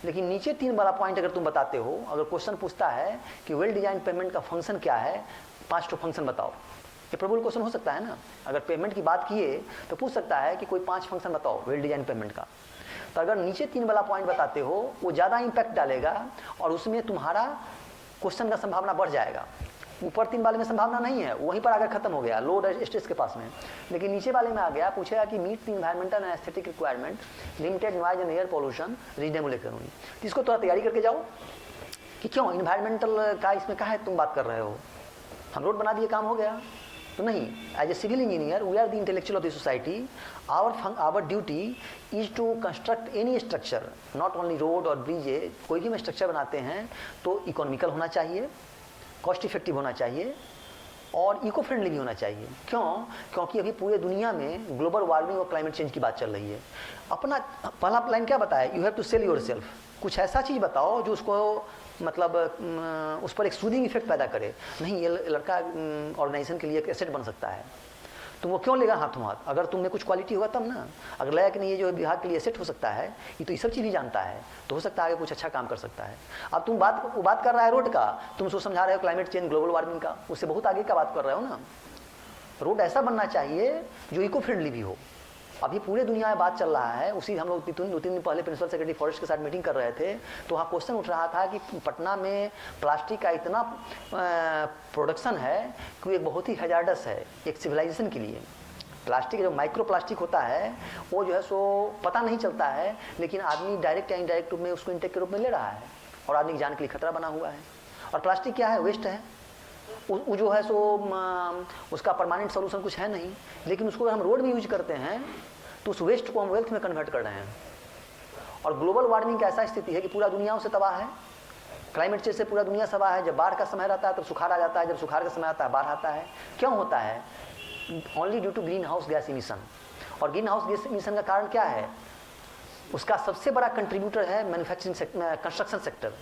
लेकिन नीचे 3 वाला पॉइंट अगर तुम बताते हो, अगर क्वेश्चन पूछता है कि वेल डिजाइन पेमेंट का फंक्शन क्या है, 5 फंक्शन बताओ, ये प्रबल क्वेश्चन हो सकता है ना। अगर पेमेंट की बात किए तो पूछ सकता है कि कोई 5 फंक्शन बताओ वेल डिजाइन पेमेंट का। तो अगर नीचे 3 वाला पॉइंट बताते हो वो ज़्यादा इम्पैक्ट डालेगा और उसमें तुम्हारा क्वेश्चन का संभावना बढ़ जाएगा। ऊपर 3 वाले में संभावना नहीं है, वहीं पर अगर खत्म हो गया लोड स्ट्रेस के पास में, लेकिन नीचे वाले में आ गया, पूछेगा कि meet environmental and aesthetic requirement, limited noise and air pollution, reasonable economy. तो इसको थोड़ा तैयारी करके जाओ कि क्यों इन्वायरमेंटल का इसमें कहाँ है तुम बात कर रहे हो, हम रोड बना दिए काम हो गया तो नहीं। As a civil engineer we are the intellectual of the society, our duty is to construct any structure, not only road और ब्रिज। कोई भी हम स्ट्रक्चर बनाते हैं तो इकोनॉमिकल होना चाहिए, कॉस्ट इफेक्टिव होना चाहिए और इको फ्रेंडली भी होना चाहिए। क्यों, क्योंकि अभी पूरे दुनिया में ग्लोबल वार्मिंग और क्लाइमेट चेंज की बात चल रही है। अपना पहला लाइन क्या बताया, you have to sell yourself. कुछ ऐसा चीज़ बताओ जो उसको मतलब उस पर एक सूदिंग इफेक्ट पैदा करे। नहीं, ये लड़का ऑर्गेनाइजेशन के लिए एक एसेट बन सकता है, तुम वो क्यों लेगा हाथों हाथ। अगर तुम में कुछ क्वालिटी होगा तब ना, अगर लगा कि नहीं ये जो विभाग के लिए एसेट हो सकता है, ये तो ये सब चीज़ ही जानता है, तो हो सकता है आगे कुछ अच्छा काम कर सकता है। अब तुम बात कर रहा है रोड का, तुम उसको समझा रहे हो क्लाइमेट चेंज ग्लोबल वार्मिंग का, उससे बहुत आगे का बात कर रहे हो ना। रोड ऐसा बनना चाहिए जो इको फ्रेंडली भी हो। अभी पूरे दुनिया में बात चल रहा है, उसी हम लोग 2-3 दिन पहले प्रिंसिपल सेक्रेटरी फॉरेस्ट के साथ मीटिंग कर रहे थे, तो वहाँ क्वेश्चन उठ रहा था कि पटना में प्लास्टिक का इतना प्रोडक्शन है कि एक बहुत ही हैजार्डस है एक सिविलाइजेशन के लिए। प्लास्टिक जो माइक्रो प्लास्टिक होता है वो जो है सो पता नहीं चलता है, लेकिन आदमी डायरेक्ट या इनडायरेक्ट रूप में उसको इंटेक के रूप में ले रहा है और आदमी की जान के लिए खतरा बना हुआ है। और प्लास्टिक क्या है, वेस्ट है, वो जो है सो उसका परमानेंट सोल्यूशन कुछ है नहीं, लेकिन उसको अगर हम रोड में यूज करते हैं तो उस वेस्ट को हम वेल्थ में कन्वर्ट कर रहे हैं। और ग्लोबल वार्मिंग की ऐसा स्थिति है कि पूरा दुनिया से तबाह है, क्लाइमेट चेंज से पूरा दुनिया तबाह है। जब बाढ़ का समय रहता है तो सुखाड़ आ जाता है, जब सुखाड़ का समय आता है बाढ़ आता है। क्यों होता है? Only due to green house gas emission. और ग्रीन हाउस गैस इमिशन का कारण क्या है? उसका सबसे बड़ा कंट्रीब्यूटर है मैन्युफैक्चरिंग कंस्ट्रक्शन सेक्टर।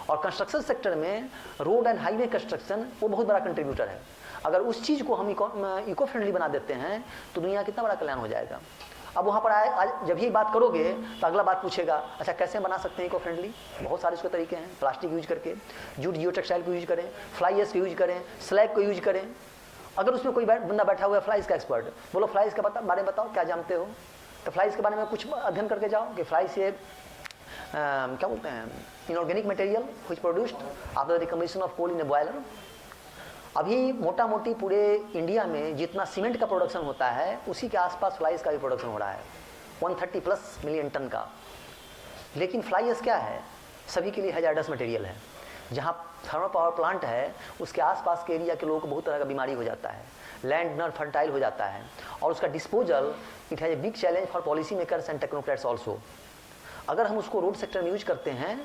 और कंस्ट्रक्शन सेक्टर में रोड एंड हाईवे कंस्ट्रक्शन वो बहुत बड़ा कंट्रीब्यूटर है। अगर उस चीज़ को हम इको फ्रेंडली बना देते हैं तो दुनिया कितना बड़ा कल्याण हो जाएगा। अब वहाँ पर आज जब ये बात करोगे तो अगला बात पूछेगा, अच्छा कैसे बना सकते हैं इको फ्रेंडली? बहुत सारे इसके तरीके हैं। प्लास्टिक यूज करके, जूट जियो टेक्सटाइल को यूज करें, फ्लाई एश को यूज करें, स्लैग को यूज करें। अगर उसमें कोई बंदा बैठा हुआ है फ्लाइज का एक्सपर्ट, बोलो फ्लाइज के बारे में बताओ क्या जानते हो, तो फ्लाइज के बारे में कुछ अध्ययन करके जाओ कि फ्लाई से क्या बोलते हैं, inorganic material which produced after the decomposition of coal in a boiler. अभी मोटा मोटी पूरे इंडिया में जितना सीमेंट का प्रोडक्शन होता है उसी के आसपास फ्लाइज का भी प्रोडक्शन हो रहा है, 130+ मिलियन टन का। लेकिन फ्लाई एश क्या है? सभी के लिए हैजार्डस मटेरियल है। जहाँ थर्मल पावर प्लांट है उसके आसपास के एरिया के लोगों को बहुत तरह का बीमारी हो जाता है, लैंड नॉट फर्टाइल हो जाता है, और उसका disposal it has a big challenge for policy makers and technocrats also. अगर हम उसको रोड सेक्टर में यूज करते हैं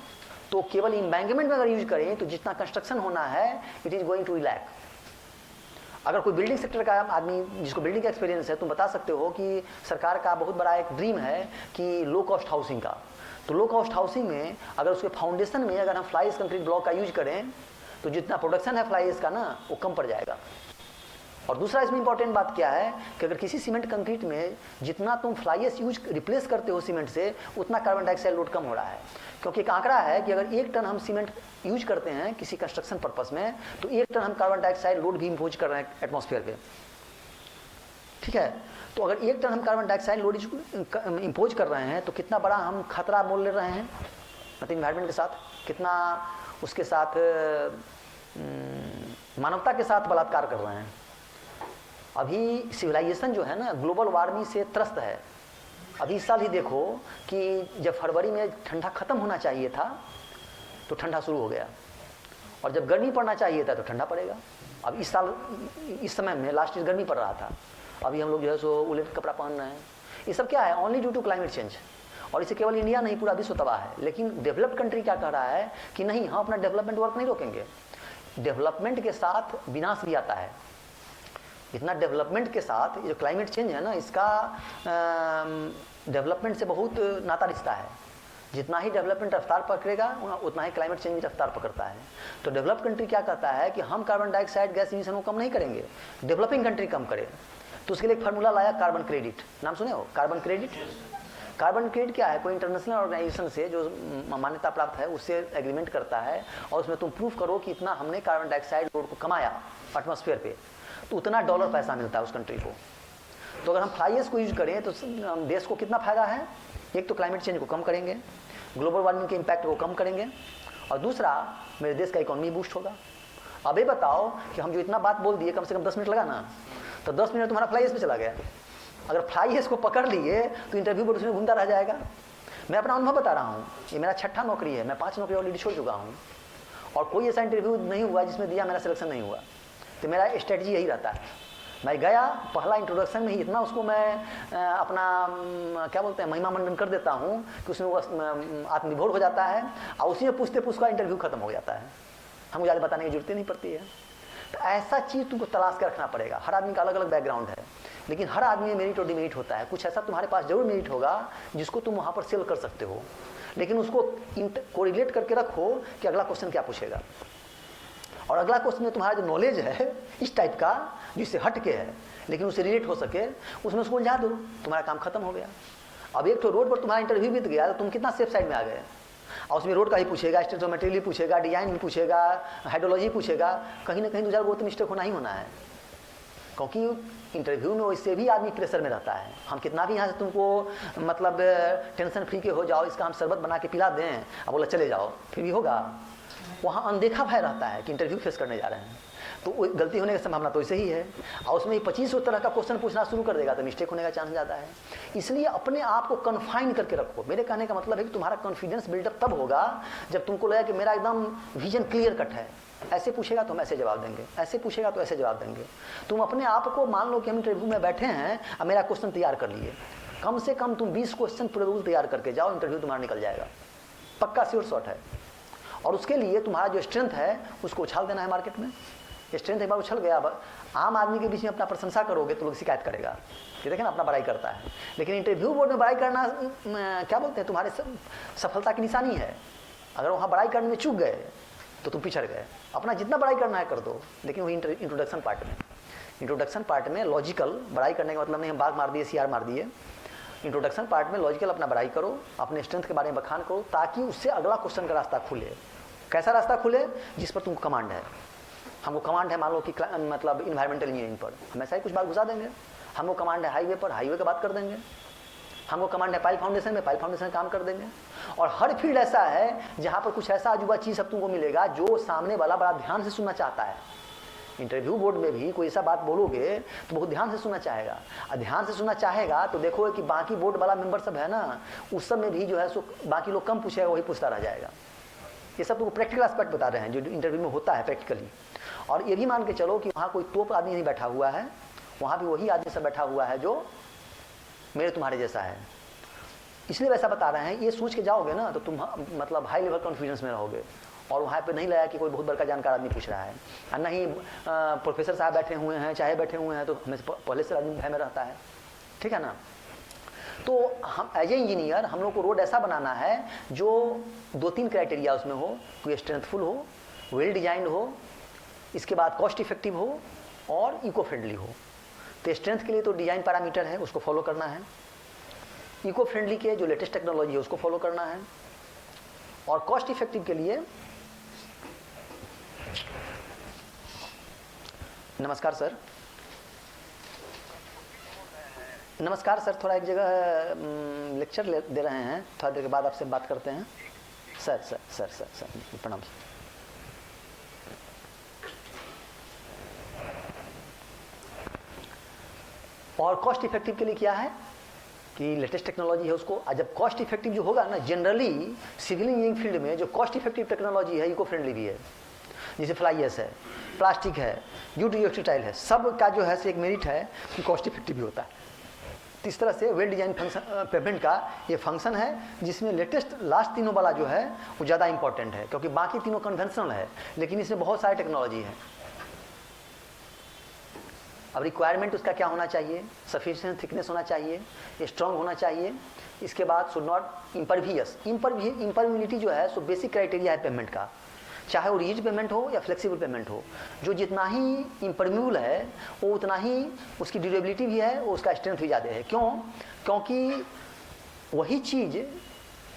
तो केवल एम्बैंकमेंट में अगर यूज करें तो जितना कंस्ट्रक्शन होना है it is going to lack. अगर कोई बिल्डिंग सेक्टर का आदमी जिसको बिल्डिंग का एक्सपीरियंस है, तुम बता सकते हो कि सरकार का बहुत बड़ा एक ड्रीम है कि लो कॉस्ट हाउसिंग का। तो लो कॉस्ट हाउसिंग में अगर उसके फाउंडेशन में अगर हम फ्लाइज कंक्रीट ब्लॉक का यूज करें तो जितना प्रोडक्शन है फ्लाइज का ना वो कम पड़ जाएगा। और दूसरा इसमें इंपॉर्टेंट बात क्या है कि अगर किसी सीमेंट कंक्रीट में जितना तुम फ्लाइज यूज रिप्लेस करते हो सीमेंट से, उतना कार्बन डाइऑक्साइड लोड कम हो रहा है। क्योंकि एक आंकड़ा है कि अगर 1 टन हम सीमेंट यूज करते हैं किसी कंस्ट्रक्शन पर्पस में तो 1 टन हम कार्बन डाइऑक्साइड लोड भी इम्पोज कर रहे हैं एटमॉस्फेयर पे। ठीक है, तो अगर 1 टन हम कार्बन डाइऑक्साइड लोड इम्पोज कर रहे हैं तो कितना बड़ा हम खतरा मोल ले रहे हैं मतलब इन्वायरमेंट के साथ, कितना उसके साथ मानवता के साथ बलात्कार कर रहे हैं। अभी सिविलाइजेशन जो है ना ग्लोबल वार्मिंग से त्रस्त है। अभी इस साल ही देखो कि जब फरवरी में ठंडा खत्म होना चाहिए था तो ठंडा शुरू हो गया, और जब गर्मी पड़ना चाहिए था तो ठंडा पड़ेगा। अब इस साल इस समय में लास्ट ईयर गर्मी पड़ रहा था, अभी हम लोग जो है सो उलेट कपड़ा पहन रहे हैं। ये सब क्या है? Only due to climate change. और इसे केवल इंडिया नहीं पूरा विश्व तबाह है। लेकिन डेवलप्ड कंट्री क्या कह रहा है कि नहीं, हम अपना डेवलपमेंट वर्क नहीं रोकेंगे। डेवलपमेंट के साथ विनाश भी आता है। इतना डेवलपमेंट के साथ जो क्लाइमेट चेंज है ना, इसका डेवलपमेंट से बहुत नाता रिश्ता है। जितना ही डेवलपमेंट रफ्तार पकड़ेगा उतना ही क्लाइमेट चेंज भी रफ्तार पकड़ता है। तो डेवलप कंट्री क्या कहता है कि हम कार्बन डाइऑक्साइड गैस इमिशन को कम नहीं करेंगे, डेवलपिंग कंट्री कम करे। तो उसके लिए एक फार्मूला लाया, कार्बन क्रेडिट। नाम सुने हो कार्बन क्रेडिट? कार्बन क्रेडिट क्या है? कोई इंटरनेशनल ऑर्गेनाइजेशन से जो मान्यता प्राप्त है उससे एग्रीमेंट करता है, और उसमें तुम प्रूफ करो कि इतना हमने कार्बन डाइऑक्साइड लोड को कमाया एटमॉस्फेयर पे, तो उतना डॉलर पैसा मिलता है उस कंट्री को। तो अगर हम फ्लाई एश को यूज करें तो देश को कितना फायदा है? एक तो क्लाइमेट चेंज को कम करेंगे, ग्लोबल वार्मिंग के इम्पैक्ट को कम करेंगे, और दूसरा मेरे देश का इकोनॉमी बूस्ट होगा। अब ये बताओ कि हम जो इतना बात बोल दिए, कम से कम 10 मिनट लगा ना, तो 10 मिनट तुम्हारा फ्लाई एश पे चला गया। अगर फ्लाई एश को पकड़ लिए तो इंटरव्यू पर उसमें घूमता रह जाएगा। मैं अपना अनुभव बता रहा हूँ, ये मेरा 6ठा नौकरी है, मैं 5 नौकरी ऑलरेडी छोड़ चुका हूँ, और कोई ऐसा इंटरव्यू नहीं हुआ जिसमें दिया मेरा सिलेक्शन नहीं हुआ। तो मेरा स्ट्रेटजी यही रहता है, मैं गया पहला इंट्रोडक्शन में ही इतना उसको मैं अपना क्या बोलते हैं महिमा मंडन कर देता हूँ कि उसमें वो आत्मनिर्भर हो जाता है, और उसी में पूछते पूछता इंटरव्यू खत्म हो जाता है। हमको ज़्यादा बताने की जरूरत नहीं पड़ती है। तो ऐसा चीज़ तुमको तलाश कर रखना पड़ेगा। हर आदमी का अलग अलग बैकग्राउंड है, लेकिन हर आदमी में मेरिट और डिमेरिट होता है। कुछ ऐसा तुम्हारे पास जरूर मेरिट होगा जिसको तुम वहाँ पर सेल कर सकते हो, लेकिन उसको कोरिलेट करके रखो कि अगला क्वेश्चन क्या पूछेगा, और अगला क्वेश्चन में तुम्हारा जो नॉलेज है इस टाइप का जिससे हट के है लेकिन उससे रिलेट हो सके, उसमें उसको उलझा दो, तुम्हारा काम खत्म हो गया। अब एक तो रोड पर तुम्हारा इंटरव्यू बीत गया तो तुम कितना सेफ साइड में आ गए, और उसमें रोड का ही पूछेगा, स्ट्रक्चर मटेरियल पूछेगा, डिजाइन भी पूछेगा, हाइड्रोलॉजी पूछेगा, कहीं ना कहीं 2 वो तो मिस्टेक होना ही होना है। क्योंकि इंटरव्यू में वैसे भी आदमी प्रेशर में रहता है। हम कितना भी यहाँ से तुमको मतलब टेंशन फ्री के हो जाओ, इसका हम शरबत बना के पिला दें, अब बोला चले जाओ, फिर भी होगा। वहाँ अनदेखा भय रहता है कि इंटरव्यू फेस करने जा रहे हैं, तो गलती होने की संभावना तो ऐसे ही है। और उसमें 25 तरह का क्वेश्चन पूछना शुरू कर देगा तो मिस्टेक होने का चांस ज़्यादा है। इसलिए अपने आप को कन्फाइन करके रखो। मेरे कहने का मतलब है कि तुम्हारा कॉन्फिडेंस बिल्डअप तब होगा जब तुमको लगा कि मेरा एकदम विजन क्लियर कट है। ऐसे पूछेगा तो हम ऐसे जवाब देंगे, ऐसे पूछेगा तो ऐसे जवाब देंगे। तुम अपने आप को मान लो कि हम इंटरव्यू में बैठे हैं और मेरा क्वेश्चन तैयार कर लिए, कम से कम तुम 20 क्वेश्चन प्रोड्यूल तैयार करके जाओ, इंटरव्यू तुम्हारा निकल जाएगा, पक्का श्योर शॉट है। और उसके लिए तुम्हारा जो स्ट्रेंथ है उसको उछाल देना है मार्केट में। स्ट्रेंथ एक बार उछल गया, अब आम आदमी के बीच में अपना प्रशंसा करोगे तो लोग शिकायत करेगा कि देखें ना अपना बड़ाई करता है, लेकिन इंटरव्यू बोर्ड में बड़ाई करना क्या बोलते हैं तुम्हारे सफलता की निशानी है। अगर वहाँ बड़ाई करने में चूक गए तो तुम पिछड़ गए। अपना जितना बड़ाई करना है कर दो, लेकिन वही इंट्रोडक्शन पार्ट में लॉजिकल बड़ाई करने का मतलब नहीं हम बाग मार दिए सीआर मार दिए। इंट्रोडक्शन पार्ट में लॉजिकल अपना बड़ाई करो, अपने स्ट्रेंथ के बारे में बखान करो, ताकि उससे अगला क्वेश्चन का रास्ता खुले। कैसा रास्ता खुले? जिस पर तुमको कमांड है। हमको कमांड है मान लो कि मतलब इन्वायरमेंटल इंजीनियरिंग पर, हम ऐसा ही कुछ बात घुसा देंगे। हमको कमांड है हाईवे पर, हाईवे की बात कर देंगे। हमको कमांड है पाइल फाउंडेशन में, पाइल फाउंडेशन काम कर देंगे। और हर फील्ड ऐसा है जहाँ पर कुछ ऐसा अजूबा चीज़ अब तुमको मिलेगा जो सामने वाला बड़ा ध्यान से सुनना चाहता है। इंटरव्यू बोर्ड में भी कोई ऐसा बात बोलोगे तो बहुत ध्यान से सुनना चाहेगा, और ध्यान से सुनना चाहेगा तो देखो कि बाकी बोर्ड वाला मेंबर सब है ना, उस सब में भी जो है सो बाकी लोग कम पूछेगा, वही पूछता रह जाएगा। ये सब तुमको प्रैक्टिकल एस्पेक्ट बता रहे हैं जो इंटरव्यू में होता है प्रैक्टिकली। और ये भी मान के चलो कि वहाँ कोई तोप आदमी नहीं बैठा हुआ है, वहाँ भी वही आदमी सब बैठा हुआ है जो मेरे तुम्हारे जैसा है। इसलिए वैसा बता रहे हैं, ये सोच के जाओगे ना तो तुम मतलब हाई लेवल कॉन्फिडेंस में रहोगे। और वहाँ पे नहीं लगा कि कोई बहुत बड़का जानकार आदमी पूछ रहा है, और नहीं प्रोफेसर साहब बैठे हुए हैं चाहे बैठे हुए हैं, तो हमें पहले से आदमी भय में रहता है, ठीक है ना। तो हम एज ए इंजीनियर हम लोग को रोड ऐसा बनाना है जो 2-3 क्राइटेरिया उसमें हो, कोई स्ट्रेंथफुल हो, वेल डिजाइंड हो, इसके बाद कॉस्ट इफेक्टिव हो और इको फ्रेंडली हो। तो स्ट्रेंथ के लिए तो डिजाइन पैरामीटर है उसको फॉलो करना है, इको फ्रेंडली के जो लेटेस्ट टेक्नोलॉजी है उसको फॉलो करना है, और कॉस्ट इफेक्टिव के लिए नमस्कार सर, नमस्कार सर, थोड़ा एक जगह लेक्चर दे रहे हैं, थोड़ा देर के बाद आपसे बात करते हैं। Sir sir sir sir sir प्रणाम। और कॉस्ट इफेक्टिव के लिए क्या है कि लेटेस्ट टेक्नोलॉजी है उसको, जब कॉस्ट इफेक्टिव जो होगा ना, जनरली सिविल इंजीनियरिंग फील्ड में जो कॉस्ट इफेक्टिव टेक्नोलॉजी है इको फ्रेंडली भी है, जैसे फ्लाई एश है, प्लास्टिक है, यूट टेक्सटाइल है, सब का जो है एक मेरिट है कि कॉस्ट इफेक्टिव भी होता है। तो इस तरह से वेल डिजाइन फंक्शन पेमेंट का ये फंक्शन है जिसमें लेटेस्ट लास्ट तीनों वाला जो है वो ज़्यादा इंपॉर्टेंट है, क्योंकि बाकी तीनों कन्वेंशनल है लेकिन इसमें बहुत सारी टेक्नोलॉजी है। अब रिक्वायरमेंट उसका क्या होना चाहिए, सफिशिएंट थिकनेस होना चाहिए, स्ट्रॉन्ग होना चाहिए, इसके बाद शुड नॉट इम्परवियस। इम्परविलिटी जो है सो बेसिक क्राइटेरिया है पेमेंट का, चाहे वो रिजिड पेमेंट हो या फ्लेक्सिबल पेमेंट हो। जो जितना ही इम्परम्यूबल है वो उतना ही उसकी ड्यूरेबिलिटी भी है, वो उसका स्ट्रेंथ भी ज़्यादा है। क्यों? क्योंकि वही चीज़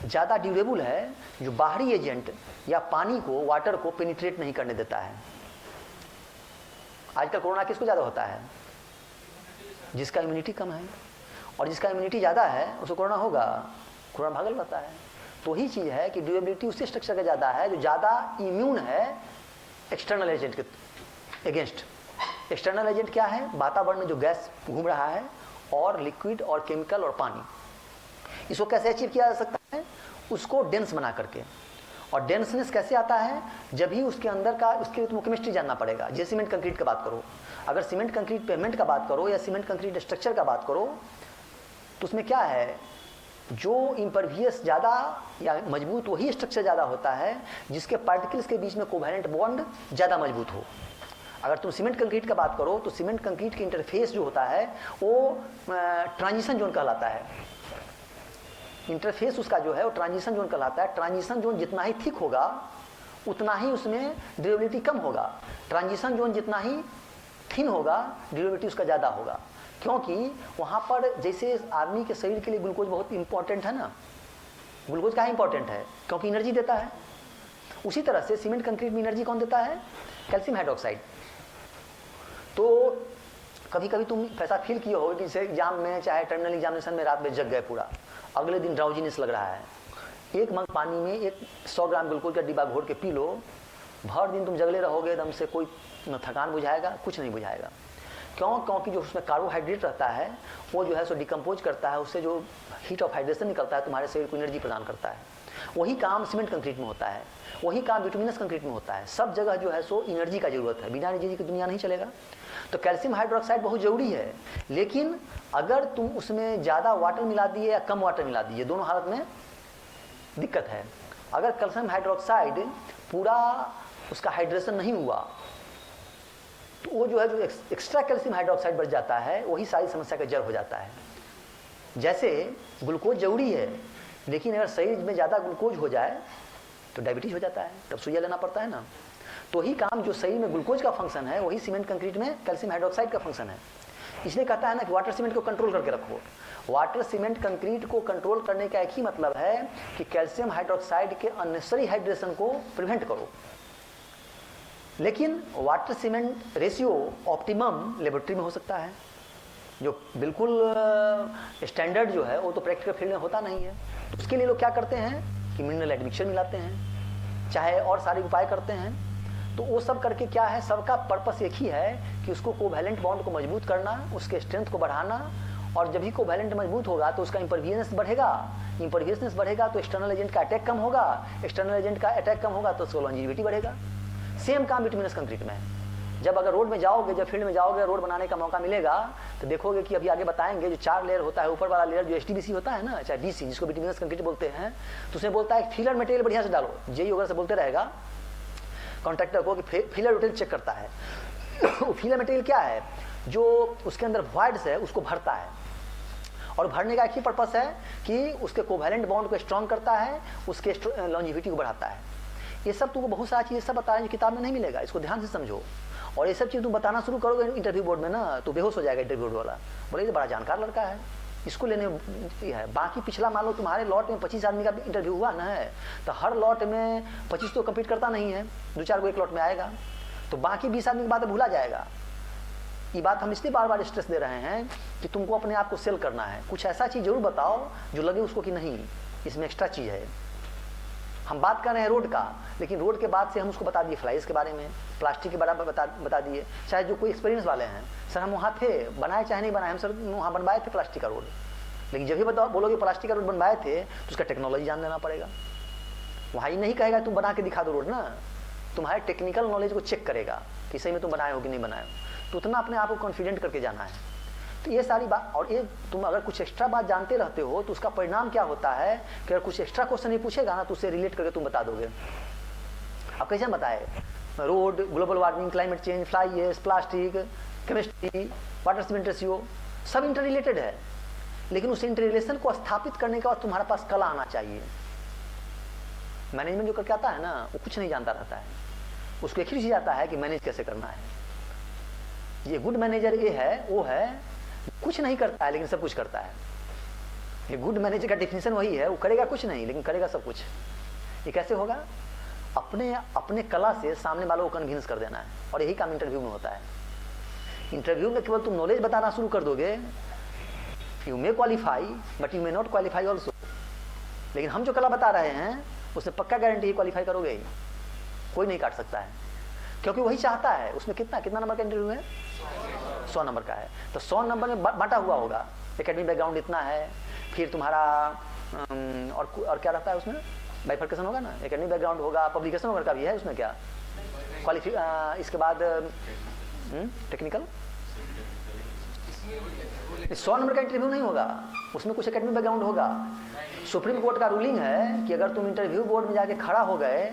ज़्यादा ड्यूरेबल है जो बाहरी एजेंट या पानी को, वाटर को पेनिट्रेट नहीं करने देता है। आजकल कोरोना किसको ज़्यादा होता है? जिसका इम्यूनिटी कम है, और जिसका इम्यूनिटी ज़्यादा है उसको कोरोना होगा, कोरोना भागल रहता है। तो ही चीज़ है कि ड्यूरेबिलिटी उससे स्ट्रक्चर का ज़्यादा है जो ज़्यादा इम्यून है एक्सटर्नल एजेंट के अगेंस्ट। एक्सटर्नल एजेंट क्या है? वातावरण में जो गैस घूम रहा है, और लिक्विड और केमिकल और पानी। इसको कैसे अचीव किया जा सकता है? उसको डेंस बना करके। और डेंसनेस कैसे आता है? जब ही उसके अंदर का, उसके लिए तुमको केमिस्ट्री जानना पड़ेगा। जैसे सीमेंट कंक्रीट का बात करो, अगर सीमेंट कंक्रीट पेमेंट का बात करो या सीमेंट कंक्रीट स्ट्रक्चर का बात करो, तो उसमें क्या है, जो इम्परवियस ज़्यादा या मजबूत वही स्ट्रक्चर ज़्यादा होता है जिसके पार्टिकल्स के बीच में कोवेलेंट बॉन्ड ज़्यादा मजबूत हो। अगर तुम सीमेंट कंक्रीट का बात करो तो सीमेंट कंक्रीट के इंटरफेस जो होता है वो ट्रांजिशन जोन कहलाता है। इंटरफेस उसका जो है वो ट्रांजिशन जोन कहलाता है। ट्रांजिशन जोन जितना ही थिक होगा उतना ही उसमें ड्यूरेबिलिटी कम होगा, ट्रांजिशन जोन जितना ही थिन होगा ड्यूरेबिलिटी उसका ज़्यादा होगा। क्योंकि वहाँ पर जैसे आदमी के शरीर के लिए ग्लूकोज बहुत इंपॉर्टेंट है ना, ग्लूकोज का इंपॉर्टेंट है क्योंकि एनर्जी देता है, उसी तरह से सीमेंट कंक्रीट में एनर्जी कौन देता है? Calcium hydroxide. तो कभी कभी तुम ऐसा फील किए हो कि जैसे एग्जाम में, चाहे टर्मिनल एग्जामिनेशन में रात में जग गए पूरा, अगले दिन ड्राउजीनेस लग रहा है, एक मग पानी में एक 100 ग्राम ग्लूकोज का डिब्बा घोर के पी लो भर दिन तुम जगले रहोगे, एकदम से कोई न थकान बुझाएगा, कुछ नहीं बुझाएगा। क्यों? क्योंकि जो उसमें कार्बोहाइड्रेट रहता है वो जो है सो डिकम्पोज करता है, उससे जो हीट ऑफ हाइड्रेशन निकलता है तुम्हारे शरीर को एनर्जी प्रदान करता है। वही काम सीमेंट कंक्रीट में होता है, वही काम बिटुमिनस कंक्रीट में होता है। सब जगह जो है सो एनर्जी का जरूरत है, बिना एनर्जी की दुनिया नहीं चलेगा। तो कैल्शियम हाइड्रोक्साइड बहुत जरूरी है, लेकिन अगर तुम उसमें ज़्यादा वाटर मिला दिए या कम वाटर मिला दिए, दोनों हालत में दिक्कत है। अगर कैल्शियम हाइड्रोक्साइड पूरा उसका हाइड्रेशन नहीं हुआ तो वो जो है जो एक्स्ट्रा कैल्शियम हाइड्रोक्साइड बढ़ जाता है, वही सारी समस्या का जड़ हो जाता है। जैसे ग्लूकोज जरूरी है, लेकिन अगर शरीर में ज़्यादा ग्लूकोज हो जाए तो डायबिटीज हो जाता है, तब सुइया लेना पड़ता है ना। तो ही काम जो शरीर में ग्लूकोज का फंक्शन है, वही सीमेंट कंक्रीट में कैल्शियम हाइड्रोक्साइड का फंक्शन है। इसलिए कहता है ना कि वाटर सीमेंट को कंट्रोल करके रखो। वाटर सीमेंट कंक्रीट को कंट्रोल करने का एक ही मतलब है कि कैल्शियम हाइड्रोक्साइड के अननेसेसरी हाइड्रेशन को प्रिवेंट करो। लेकिन water cement ratio optimum laboratory में हो सकता है, जो बिल्कुल स्टैंडर्ड जो है वो तो प्रैक्टिकल फील्ड में होता नहीं है। तो उसके लिए लोग क्या करते हैं कि मिनरल एडमिक्सचर मिलाते हैं, चाहे और सारे उपाय करते हैं। तो वो सब करके क्या है, सबका पर्पस एक ही है कि उसको कोवैलेंट बॉन्ड को मजबूत करना, उसके स्ट्रेंथ को बढ़ाना। और जब ही कोवैलेंट मजबूत होगा तो उसका इम्परवियनेंस बढ़ेगा, इम्परवियनेंस बढ़ेगा तो एक्सटर्नल एजेंट का अटैक कम होगा, एक्सटर्नल एजेंट का अटैक कम होगा तो उसको लॉन्जिविटी बढ़ेगा। सेम काम बिटुमिनस कंक्रीट में है। जब अगर रोड में जाओगे, जब फील्ड में जाओगे, रोड बनाने का मौका मिलेगा तो देखोगे कि अभी आगे बताएंगे जो 4 लेयर होता है, ऊपर वाला लेयर जो एचडीबीसी होता है ना, चाहे डीसी जिसको बिटुमिनस कंक्रीट बोलते हैं, तो उसमें बोलता है फिलर मटेरियल बढ़िया से डालो। जेई वगैरह से बोलते रहेगा कॉन्ट्रैक्टर को कि फिलर मटेरियल चेक करता है। फिलर मटेरियल क्या है? जो उसके अंदर वॉइड्स है उसको भरता है, और भरने का एक ही पर्पस है कि उसके कोवैलेंट बॉन्ड को स्ट्रॉन्ग करता है, उसके लॉन्जिविटी को बढ़ाता है। ये सब तुमको बहुत सारी चीज़ें सब बता रहे हैं, किताब में नहीं मिलेगा, इसको ध्यान से समझो। और ये सब चीज़ तुम बताना शुरू करोगे इंटरव्यू बोर्ड में ना, तो बेहोश हो जाएगा इंटरव्यू बोर्ड वाला, बोले ये बड़ा जानकार लड़का है, इसको लेने है। बाकी पिछला मान लो तुम्हारे लॉट में 25 आदमी का इंटरव्यू हुआ ना है, तो हर लॉट में 25 तो कम्पीट करता नहीं है, 2-4 को एक लॉट में आएगा, तो बाकी 20 आदमी की बात भूला जाएगा। ये बात हम इसलिए बार बार स्ट्रेस दे रहे हैं कि तुमको अपने आप को सेल करना है। कुछ ऐसा चीज़ जरूर बताओ जो लगे उसको कि नहीं इसमें एक्स्ट्रा चीज़ है। हम बात कर रहे हैं रोड का, लेकिन रोड के बाद से हम उसको बता दिए फ्लाइज के बारे में, प्लास्टिक के बारे में बता दिए। चाहे जो कोई एक्सपीरियंस वाले हैं, सर हम वहाँ थे, बनाए चाहे नहीं बनाए, हम सर वहाँ बनवाए थे प्लास्टिक का रोड, लेकिन जब भी बताओ बोलोगे प्लास्टिक का रोड बनवाए थे तो उसका टेक्नोलॉजी जान लेना पड़ेगा। वहाँ ही नहीं कहेगा तुम बना के दिखा दो रोड ना, तुम्हारे टेक्निकल नॉलेज को चेक करेगा कि सही में तुम बनाए हो कि नहीं बनाए हो। तो उतना अपने आप को कॉन्फिडेंट करके जाना है। तो ये सारी बात, और ये तुम अगर कुछ एक्स्ट्रा बात जानते रहते हो तो उसका परिणाम क्या होता है कि अगर कुछ एक्स्ट्रा क्वेश्चन नहीं पूछेगा ना तो उससे रिलेट करके तुम बता दोगे। अब कैसे बताए? Road, global warming, climate change, fly ash, plastic, chemistry, water cement ratio, सब इंटर रिलेटेड है। लेकिन उस इंटर रिलेशन को स्थापित करने के बाद तुम्हारे पास कला आना चाहिए। मैनेजमेंट जो करके आता है ना वो कुछ नहीं जानता रहता है, उसको एक ही चीज आता है कि मैनेज कैसे करना है। ये गुड मैनेजर ये है, वो है कुछ नहीं करता है लेकिन सब कुछ करता है। ये गुड मैनेजर का डेफिनेशन वही है, वो करेगा कुछ नहीं लेकिन करेगा सब कुछ। ये कैसे होगा? अपने अपने कला से सामने वालों को कन्विंस कर देना है, और यही काम इंटरव्यू में होता है। इंटरव्यू में केवल तुम नॉलेज बताना शुरू कर दोगे, you may qualify but you may not qualify also. लेकिन हम जो कला बता रहे हैं उसमें पक्का गारंटी क्वालिफाई करोगे ही, कोई नहीं काट सकता है, क्योंकि वही चाहता है। उसमें कितना नंबर का इंटरव्यू है? 100 नंबर का है, तो 100 नंबर में बांटा हुआ होगा। एकेडमिक बैकग्राउंड इतना है, फिर तुम्हारा और क्या रहता है उसमें, बाइफर्केशन होगा ना, एकेडमिक बैकग्राउंड होगा, पब्लिकेशन वगैरह का भी है उसमें, क्या इसके बाद टेक्निकल। 100 नंबर का इंटरव्यू नहीं होगा, उसमें कुछ एकेडमिक बैकग्राउंड होगा। सुप्रीम कोर्ट का रूलिंग है कि अगर तुम इंटरव्यू बोर्ड में जाके खड़ा हो गए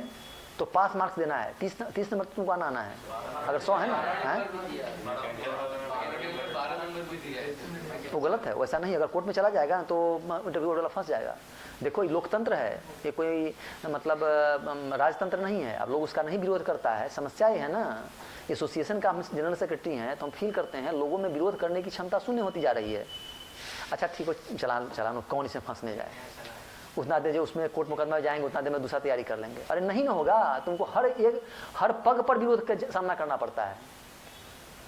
तो पास मार्क्स देना है, 30 नंबर तुमको आना है। अगर 100 है ना है तो गलत है, वैसा नहीं। अगर कोर्ट में चला जाएगा तो इंटरव्यू वाला फंस जाएगा। देखो ये लोकतंत्र है, ये कोई मतलब राजतंत्र नहीं है। अब लोग उसका नहीं विरोध करता है। समस्या ये है ना, एसोसिएशन का हम जनरल सेक्रेटरी हैं तो हम फील करते हैं लोगों में विरोध करने की क्षमता शून्य होती जा रही है। अच्छा ठीक है, चलानो कौन इसमें फंसने जाए, उतना देर जो उसमें कोर्ट मुकदमा जाएंगे उतना देर में दूसरा तैयारी कर लेंगे। अरे नहीं ना होगा, तुमको हर पग पर विरोध का सामना करना पड़ता है।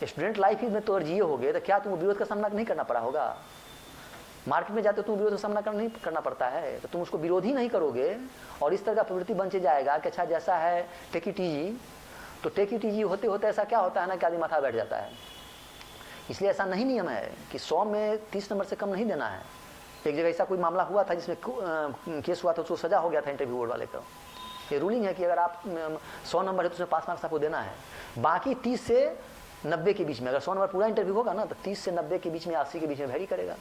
स्टूडेंट लाइफ में तो जिए होगे तो क्या तुमको विरोध का सामना नहीं करना पड़ा होगा? मार्केट में जाते हो तुम विरोध का सामना नहीं करना पड़ता है, तो तुम उसको विरोध ही नहीं करोगे और इस तरह का प्रवृत्ति बन जाएगा कि अच्छा जैसा है टेक इट ईजी, तो टेक इट ईजी होते होते ऐसा क्या होता है ना कि आदमी माथा बैठ जाता है। इसलिए ऐसा नहीं नियम है कि 100 में 30 नंबर से कम नहीं देना है। एक जगह ऐसा कोई मामला हुआ था जिसमें केस हुआ था, उसको सजा हो गया था इंटरव्यू बोर्ड वाले का। ये रूलिंग है कि अगर आप 100 नंबर है तो उसमें 5 मार्क्स आपको देना है, बाकी 30 से 90 के बीच में। अगर 100 नंबर पूरा इंटरव्यू होगा ना तो 30 से 90 के बीच में, 80 के बीच में वेरी करेगा,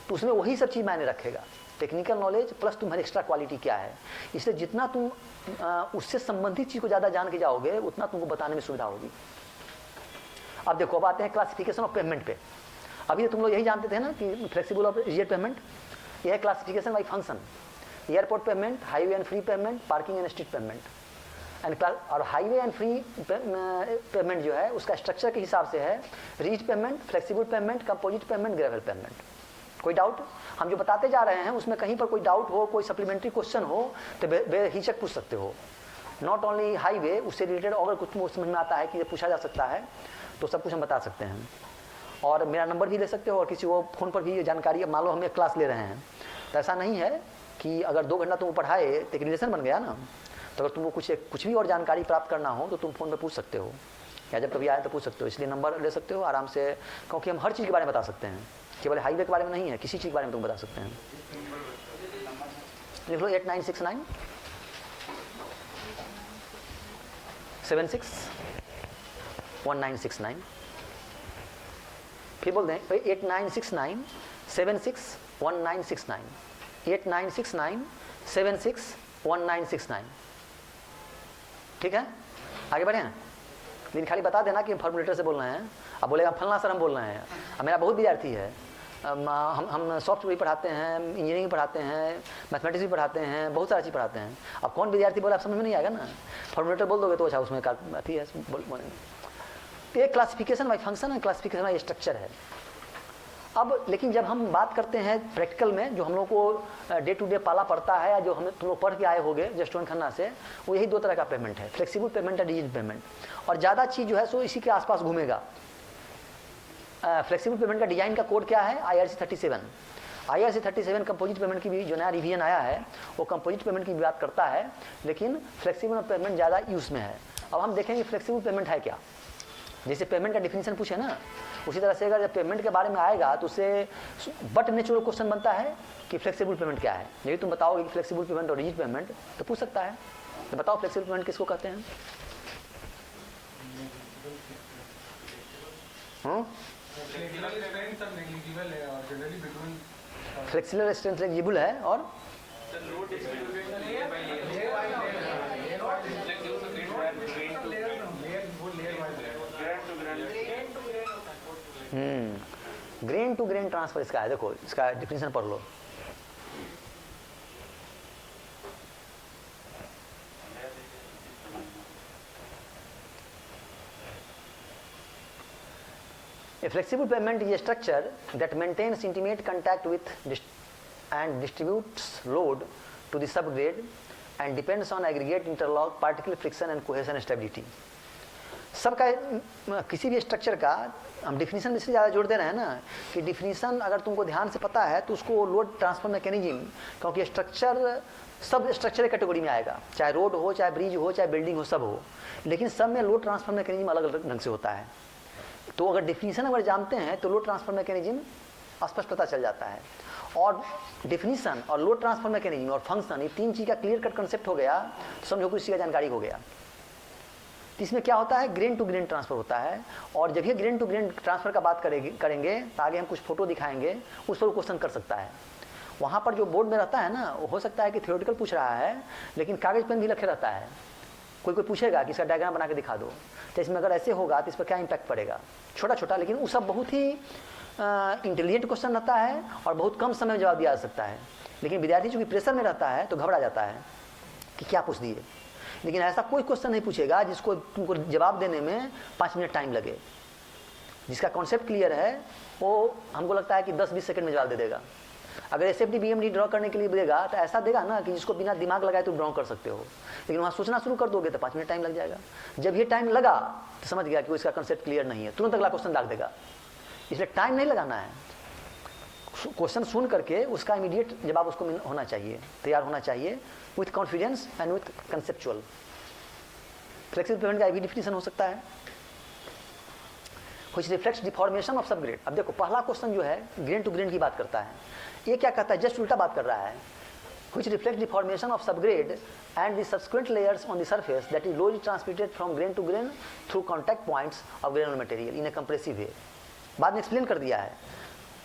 तो उसमें वही सब चीज़ मायने रखेगा, टेक्निकल नॉलेज प्लस तुम्हारी एक्स्ट्रा क्वालिटी क्या है। इसलिए जितना तुम उससे संबंधित चीज़ को ज़्यादा जान के जाओगे उतना तुमको बताने में सुविधा होगी। अब देखो, अब आते हैं क्लासिफिकेशन ऑफ पेमेंट पे। अभी तुम लोग यही जानते थे ना कि फ्लेक्सिबल और रिजिड पेमेंट, यह है classification by function. Airport payment, highway and free payment, parking and street payment. और हाईवे एंड फ्री पेमेंट जो है उसका स्ट्रक्चर के हिसाब से है rigid payment, flexible pavement, composite payment, gravel payment. कोई डाउट? हम जो बताते जा रहे हैं उसमें कहीं पर कोई डाउट हो, कोई सप्लीमेंट्री क्वेश्चन हो तो बेहिचक पूछ सकते हो। नॉट ओनली हाईवे, उससे रिलेटेड अगर कुछ समझ में आता है कि ये पूछा जा सकता है तो सब कुछ हम बता सकते हैं। और मेरा नंबर भी ले सकते हो और किसी को फ़ोन पर भी जानकारी, मान लो हम एक क्लास ले रहे हैं तो ऐसा नहीं है कि अगर 2 घंटा तुम पढ़ाए तो एक रिलेशन बन गया ना, तो अगर तुमको कुछ भी और जानकारी प्राप्त करना हो तो तुम फ़ोन पर पूछ सकते हो, या जब कभी आए तो पूछ सकते हो। इसलिए नंबर ले सकते हो आराम से, क्योंकि हम हर चीज़ के बारे में बता सकते हैं, केवल हाईवे के बारे में नहीं है, किसी चीज़ के बारे में तुम बता सकते हैं। लिख लो 8969 76 1969। फिर बोल दें 8969 76 1969, 8969 76 1969। ठीक है, आगे बढ़े हैं। लेकिन खाली बता देना कि फॉर्मुलेटर से बोल रहे हैं। अब बोलेगा फलना सर हम बोल रहे हैं। अब मेरा बहुत विद्यार्थी है, हम सॉफ्टवेयर भी पढ़ाते हैं, इंजीनियरिंग भी पढ़ाते हैं, मैथमेटिक्स भी पढ़ाते हैं, बहुत सारी चीज़ पढ़ाते हैं। अब कौन विद्यार्थी बोला आप समझ में नहीं आएगा ना, फॉर्मुलेटर बोल दोगे तो अच्छा उसमें अथी है बोलेंगे। एक क्लासिफिकेशन बाई फंक्शन है, क्लासिफिकेशन बाई स्ट्रक्चर है। अब लेकिन जब हम बात करते हैं प्रैक्टिकल में, जो हम लोग को डे टू डे पाला पड़ता है, या जो हम तुम लोग पढ़ के आए होगे जस्टोन खन्ना से, वो यही 2 तरह का पेमेंट है, फ्लेक्सिबल पेमेंट और रिजिड पेमेंट। और ज़्यादा चीज़ जो है सो इसी के आसपास घूमेगा। फ्लेक्सिबल पेमेंट का डिजाइन का कोड क्या है? IRC 37। IRC 37 कंपोजिट पेमेंट की भी जो नया रिवीजन आया है वो कंपोजिट पेमेंट की बात करता है, लेकिन फ्लेक्सिबल पेमेंट ज़्यादा यूज़ में है। अब हम देखेंगे फ्लेक्सिबल पेमेंट है क्या। जैसे पेमेंट का डिफिनीशन पूछे ना, उसी तरह से अगर जब पेमेंट के बारे में आएगा तो उससे बट नेचुरल क्वेश्चन बनता है कि फ्लेक्सिबल पेमेंट क्या है। यदि तुम बताओगे कि फ्लेक्सिबल पेमेंट और रिजिड पेमेंट तो पूछ सकता है, तो बताओ फ्लेक्सिबल पेमेंट किसको कहते हैं? फ्लेक्सिबल स्ट्रेंथ नेग्लिजिबल है और ग्रेन टू ग्रेन ट्रांसफर इसका है। देखो इसका डिफिनीशन पढ़ लो। A flexible payment is a structure that maintains intimate contact with and distributes load to the subgrade and depends on aggregate interlock, particle friction and cohesion stability. सबका किसी भी structure का हम डिफिनीशन में इसलिए ज़्यादा जोड़ दे रहे हैं ना कि डिफिनीशन अगर तुमको ध्यान से पता है तो उसको लोड ट्रांसफर मैकेनिज्म, क्योंकि स्ट्रक्चर सब स्ट्रक्चर कैटेगरी में आएगा, चाहे रोड हो, चाहे ब्रिज हो, चाहे बिल्डिंग हो, सब हो, लेकिन सब में लोड ट्रांसफर मैकेनिज्म अलग अलग ढंग से होता है। तो अगर डिफिनीशन अगर जानते हैं तो लोड ट्रांसफर मैकेनिज्म स्पष्ट पता चल जाता है। और डिफिनीशन और लोड ट्रांसफर मैकेनिज्म और फंक्शन, ये 3 चीज़ का क्लियर कट कंसेप्ट हो गया तो समझो कुछ चीज़ का जानकारी हो गया। तो इसमें क्या होता है? ग्रेन टू ग्रेन ट्रांसफर होता है। और जब ये ग्रेन टू ग्रेन ट्रांसफर का बात करेंगे तो आगे हम कुछ फोटो दिखाएंगे, उस पर क्वेश्चन कर सकता है। वहाँ पर जो बोर्ड में रहता है ना, हो सकता है कि थ्योरेटिकल पूछ रहा है लेकिन कागज़ पेन भी रखे रहता है। कोई पूछेगा कि इसका डायग्राम बना के दिखा दो, तो इसमें अगर ऐसे होगा तो इस पर क्या इम्पैक्ट पड़ेगा, छोटा छोटा, लेकिन वो सब बहुत ही इंटेलिजेंट क्वेश्चन रहता है और बहुत कम समय में जवाब दिया जा सकता है। लेकिन विद्यार्थी चूँकि प्रेशर में रहता है तो घबरा जाता है कि क्या पूछ दिए। लेकिन ऐसा कोई क्वेश्चन नहीं पूछेगा जिसको तुमको जवाब देने में 5 मिनट टाइम लगे। जिसका कॉन्सेप्ट क्लियर है वो हमको लगता है कि 10-20 सेकंड में जवाब दे देगा। अगर SFD BMD ड्रॉ करने के लिए देगा तो ऐसा देगा ना कि जिसको बिना दिमाग लगाए तो ड्रॉ कर सकते हो, लेकिन वहाँ सोचना शुरू कर दोगे तो 5 मिनट टाइम लग जाएगा। जब ये टाइम लगा तो समझ गया कि इसका कंसेप्ट क्लियर नहीं है, तुरंत अगला क्वेश्चन डाल देगा। इसलिए टाइम नहीं लगाना है, क्वेश्चन सुन करके उसका इमीडिएट जवाब उसको होना चाहिए, तैयार होना चाहिए, with confidence and with conceptual. Flexible pavement का भी डिफिनेशन हो सकता है, which reflects deformation of subgrade. अब देखो पहला क्वेश्चन जो है ग्रेन टू ग्रेन की बात करता है, ये क्या कहता है, जस्ट उल्टा बात कर रहा है, which reflects deformation of subgrade and the subsequent layers on the surface that is lowly transmitted from grain to grain through contact points of granular material in a compressive way। बाद में explain कर दिया है,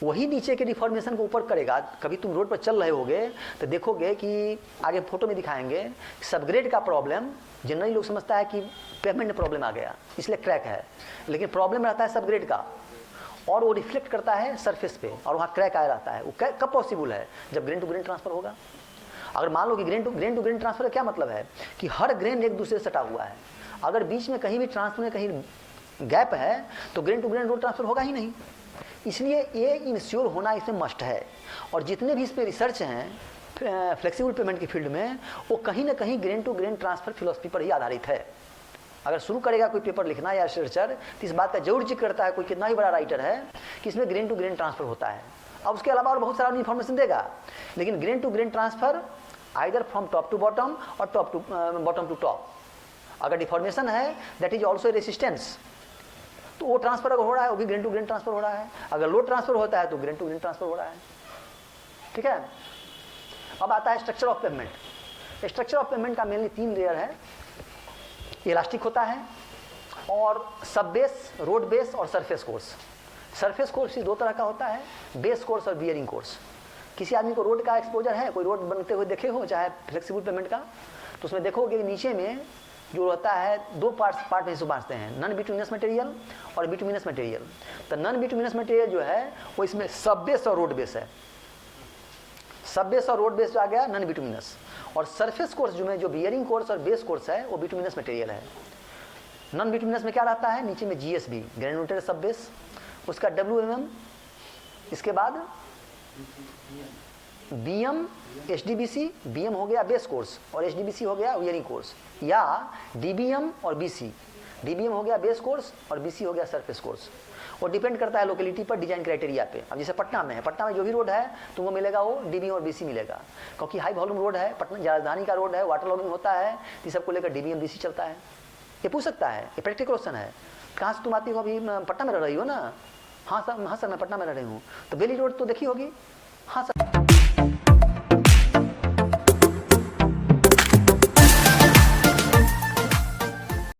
वही नीचे के deformation को ऊपर करेगा। कभी तुम रोड पर चल रहे होगे तो देखोगे कि आगे फोटो में दिखाएंगे, सबग्रेड का प्रॉब्लम जनरली लोग समझता है कि पेमेंट में प्रॉब्लम आ गया इसलिए क्रैक है, लेकिन प्रॉब्लम रहता है सबग्रेड का और वो रिफ्लेक्ट करता है सरफेस पे और वहाँ क्रैक आया रहता है। वो कब पॉसिबल है, जब ग्रेन टू ग्रेन ट्रांसफर होगा। अगर मान लो कि ग्रेन टू ग्रेन ट्रांसफर का क्या मतलब है कि हर ग्रेन एक दूसरे से सटा हुआ है, अगर बीच में कहीं भी ट्रांसफर में कहीं गैप है तो grain to grain load transfer होगा ही नहीं। इसलिए ये इंश्योर होना इसमें मस्ट है। और जितने भी इस पर रिसर्च हैं फ्लेक्सिबल पेमेंट की फील्ड में, वो कहीं ना कहीं grain to grain transfer philosophy पर ही आधारित है। अगर शुरू करेगा कोई पेपर लिखना या रिसर्चर तो इस बात का जरूर जिक्र करता है, कोई कितना ही बड़ा राइटर है, कि इसमें ग्रेन टू ग्रेन ट्रांसफर होता है। अब उसके अलावा और बहुत सारा इन्फॉर्मेशन देगा, लेकिन grain to grain transfer either from top to bottom और top to bottom to top. अगर डिफॉर्मेशन है दैट इज ऑल्सो रेसिस्टेंस, तो वो ट्रांसफर अगर हो रहा है वो भी ग्रेन टू ग्रेन ट्रांसफर हो रहा है। अगर लोड ट्रांसफर होता है तो ग्रेन टू ग्रेन ट्रांसफर हो रहा है। ठीक है, अब आता है structure of payment. Structure of payment का मेनली 3 लेयर है। इलास्टिक होता है और सब बेस, रोड बेस और सरफेस कोर्स। सरफेस कोर्स 2 तरह का होता है, बेस कोर्स और बियरिंग कोर्स। किसी आदमी को रोड का एक्सपोजर है, कोई रोड बनते हुए देखे हो चाहे फ्लेक्सिबल पेमेंट का, तो उसमें देखोगे नीचे में जो होता है 2 पार्ट में इसे बांटते हैं, नॉन बिटुमिनस मटेरियल और बिटुमिनस मटेरियल। तो नॉन बिटुमिनस मटेरियल जो है वो इसमें सब बेस और रोड बेस है। सब बेस और रोड बेस जो आ गया नॉन बिटुमिनस, और सरफेस कोर्स जो में जो बियरिंग कोर्स और बेस कोर्स है वो बिटुमिनस मटेरियल है। नॉन बिटुमिनस में क्या रहता है, नीचे में जीएसबी ग्रेनुलेटेड सब बेस, उसका WMM, इसके बाद बीएम एचडीबीसी, बीएम हो गया बेस कोर्स और एचडीबीसी हो गया बियरिंग कोर्स, या डीबीएम और बीसी, डीबीएम हो गया बेस कोर्स और बीसी हो गया सरफेस कोर्स। वो डिपेंड करता है लोकेलिटी पर, डिजाइन क्राइटेरिया पे। अब जैसे पटना में है, पटना में जो भी रोड है तुमको मिलेगा वो डीबीएम और बीसी मिलेगा, क्योंकि हाई वॉल्यूम रोड है, पटना राजधानी का रोड है, वाटर लॉगिंग होता है, तो सबको लेकर डीबीएम बीसी चलता है। ये पूछ सकता है, ये प्रैक्टिकल क्वेश्चन है। कहाँ से तुम आती हो, अभी पटना में रह रही हो ना? हाँ सर मैं पटना में रह रही हूँ। तो बेली रोड तो देखी होगी,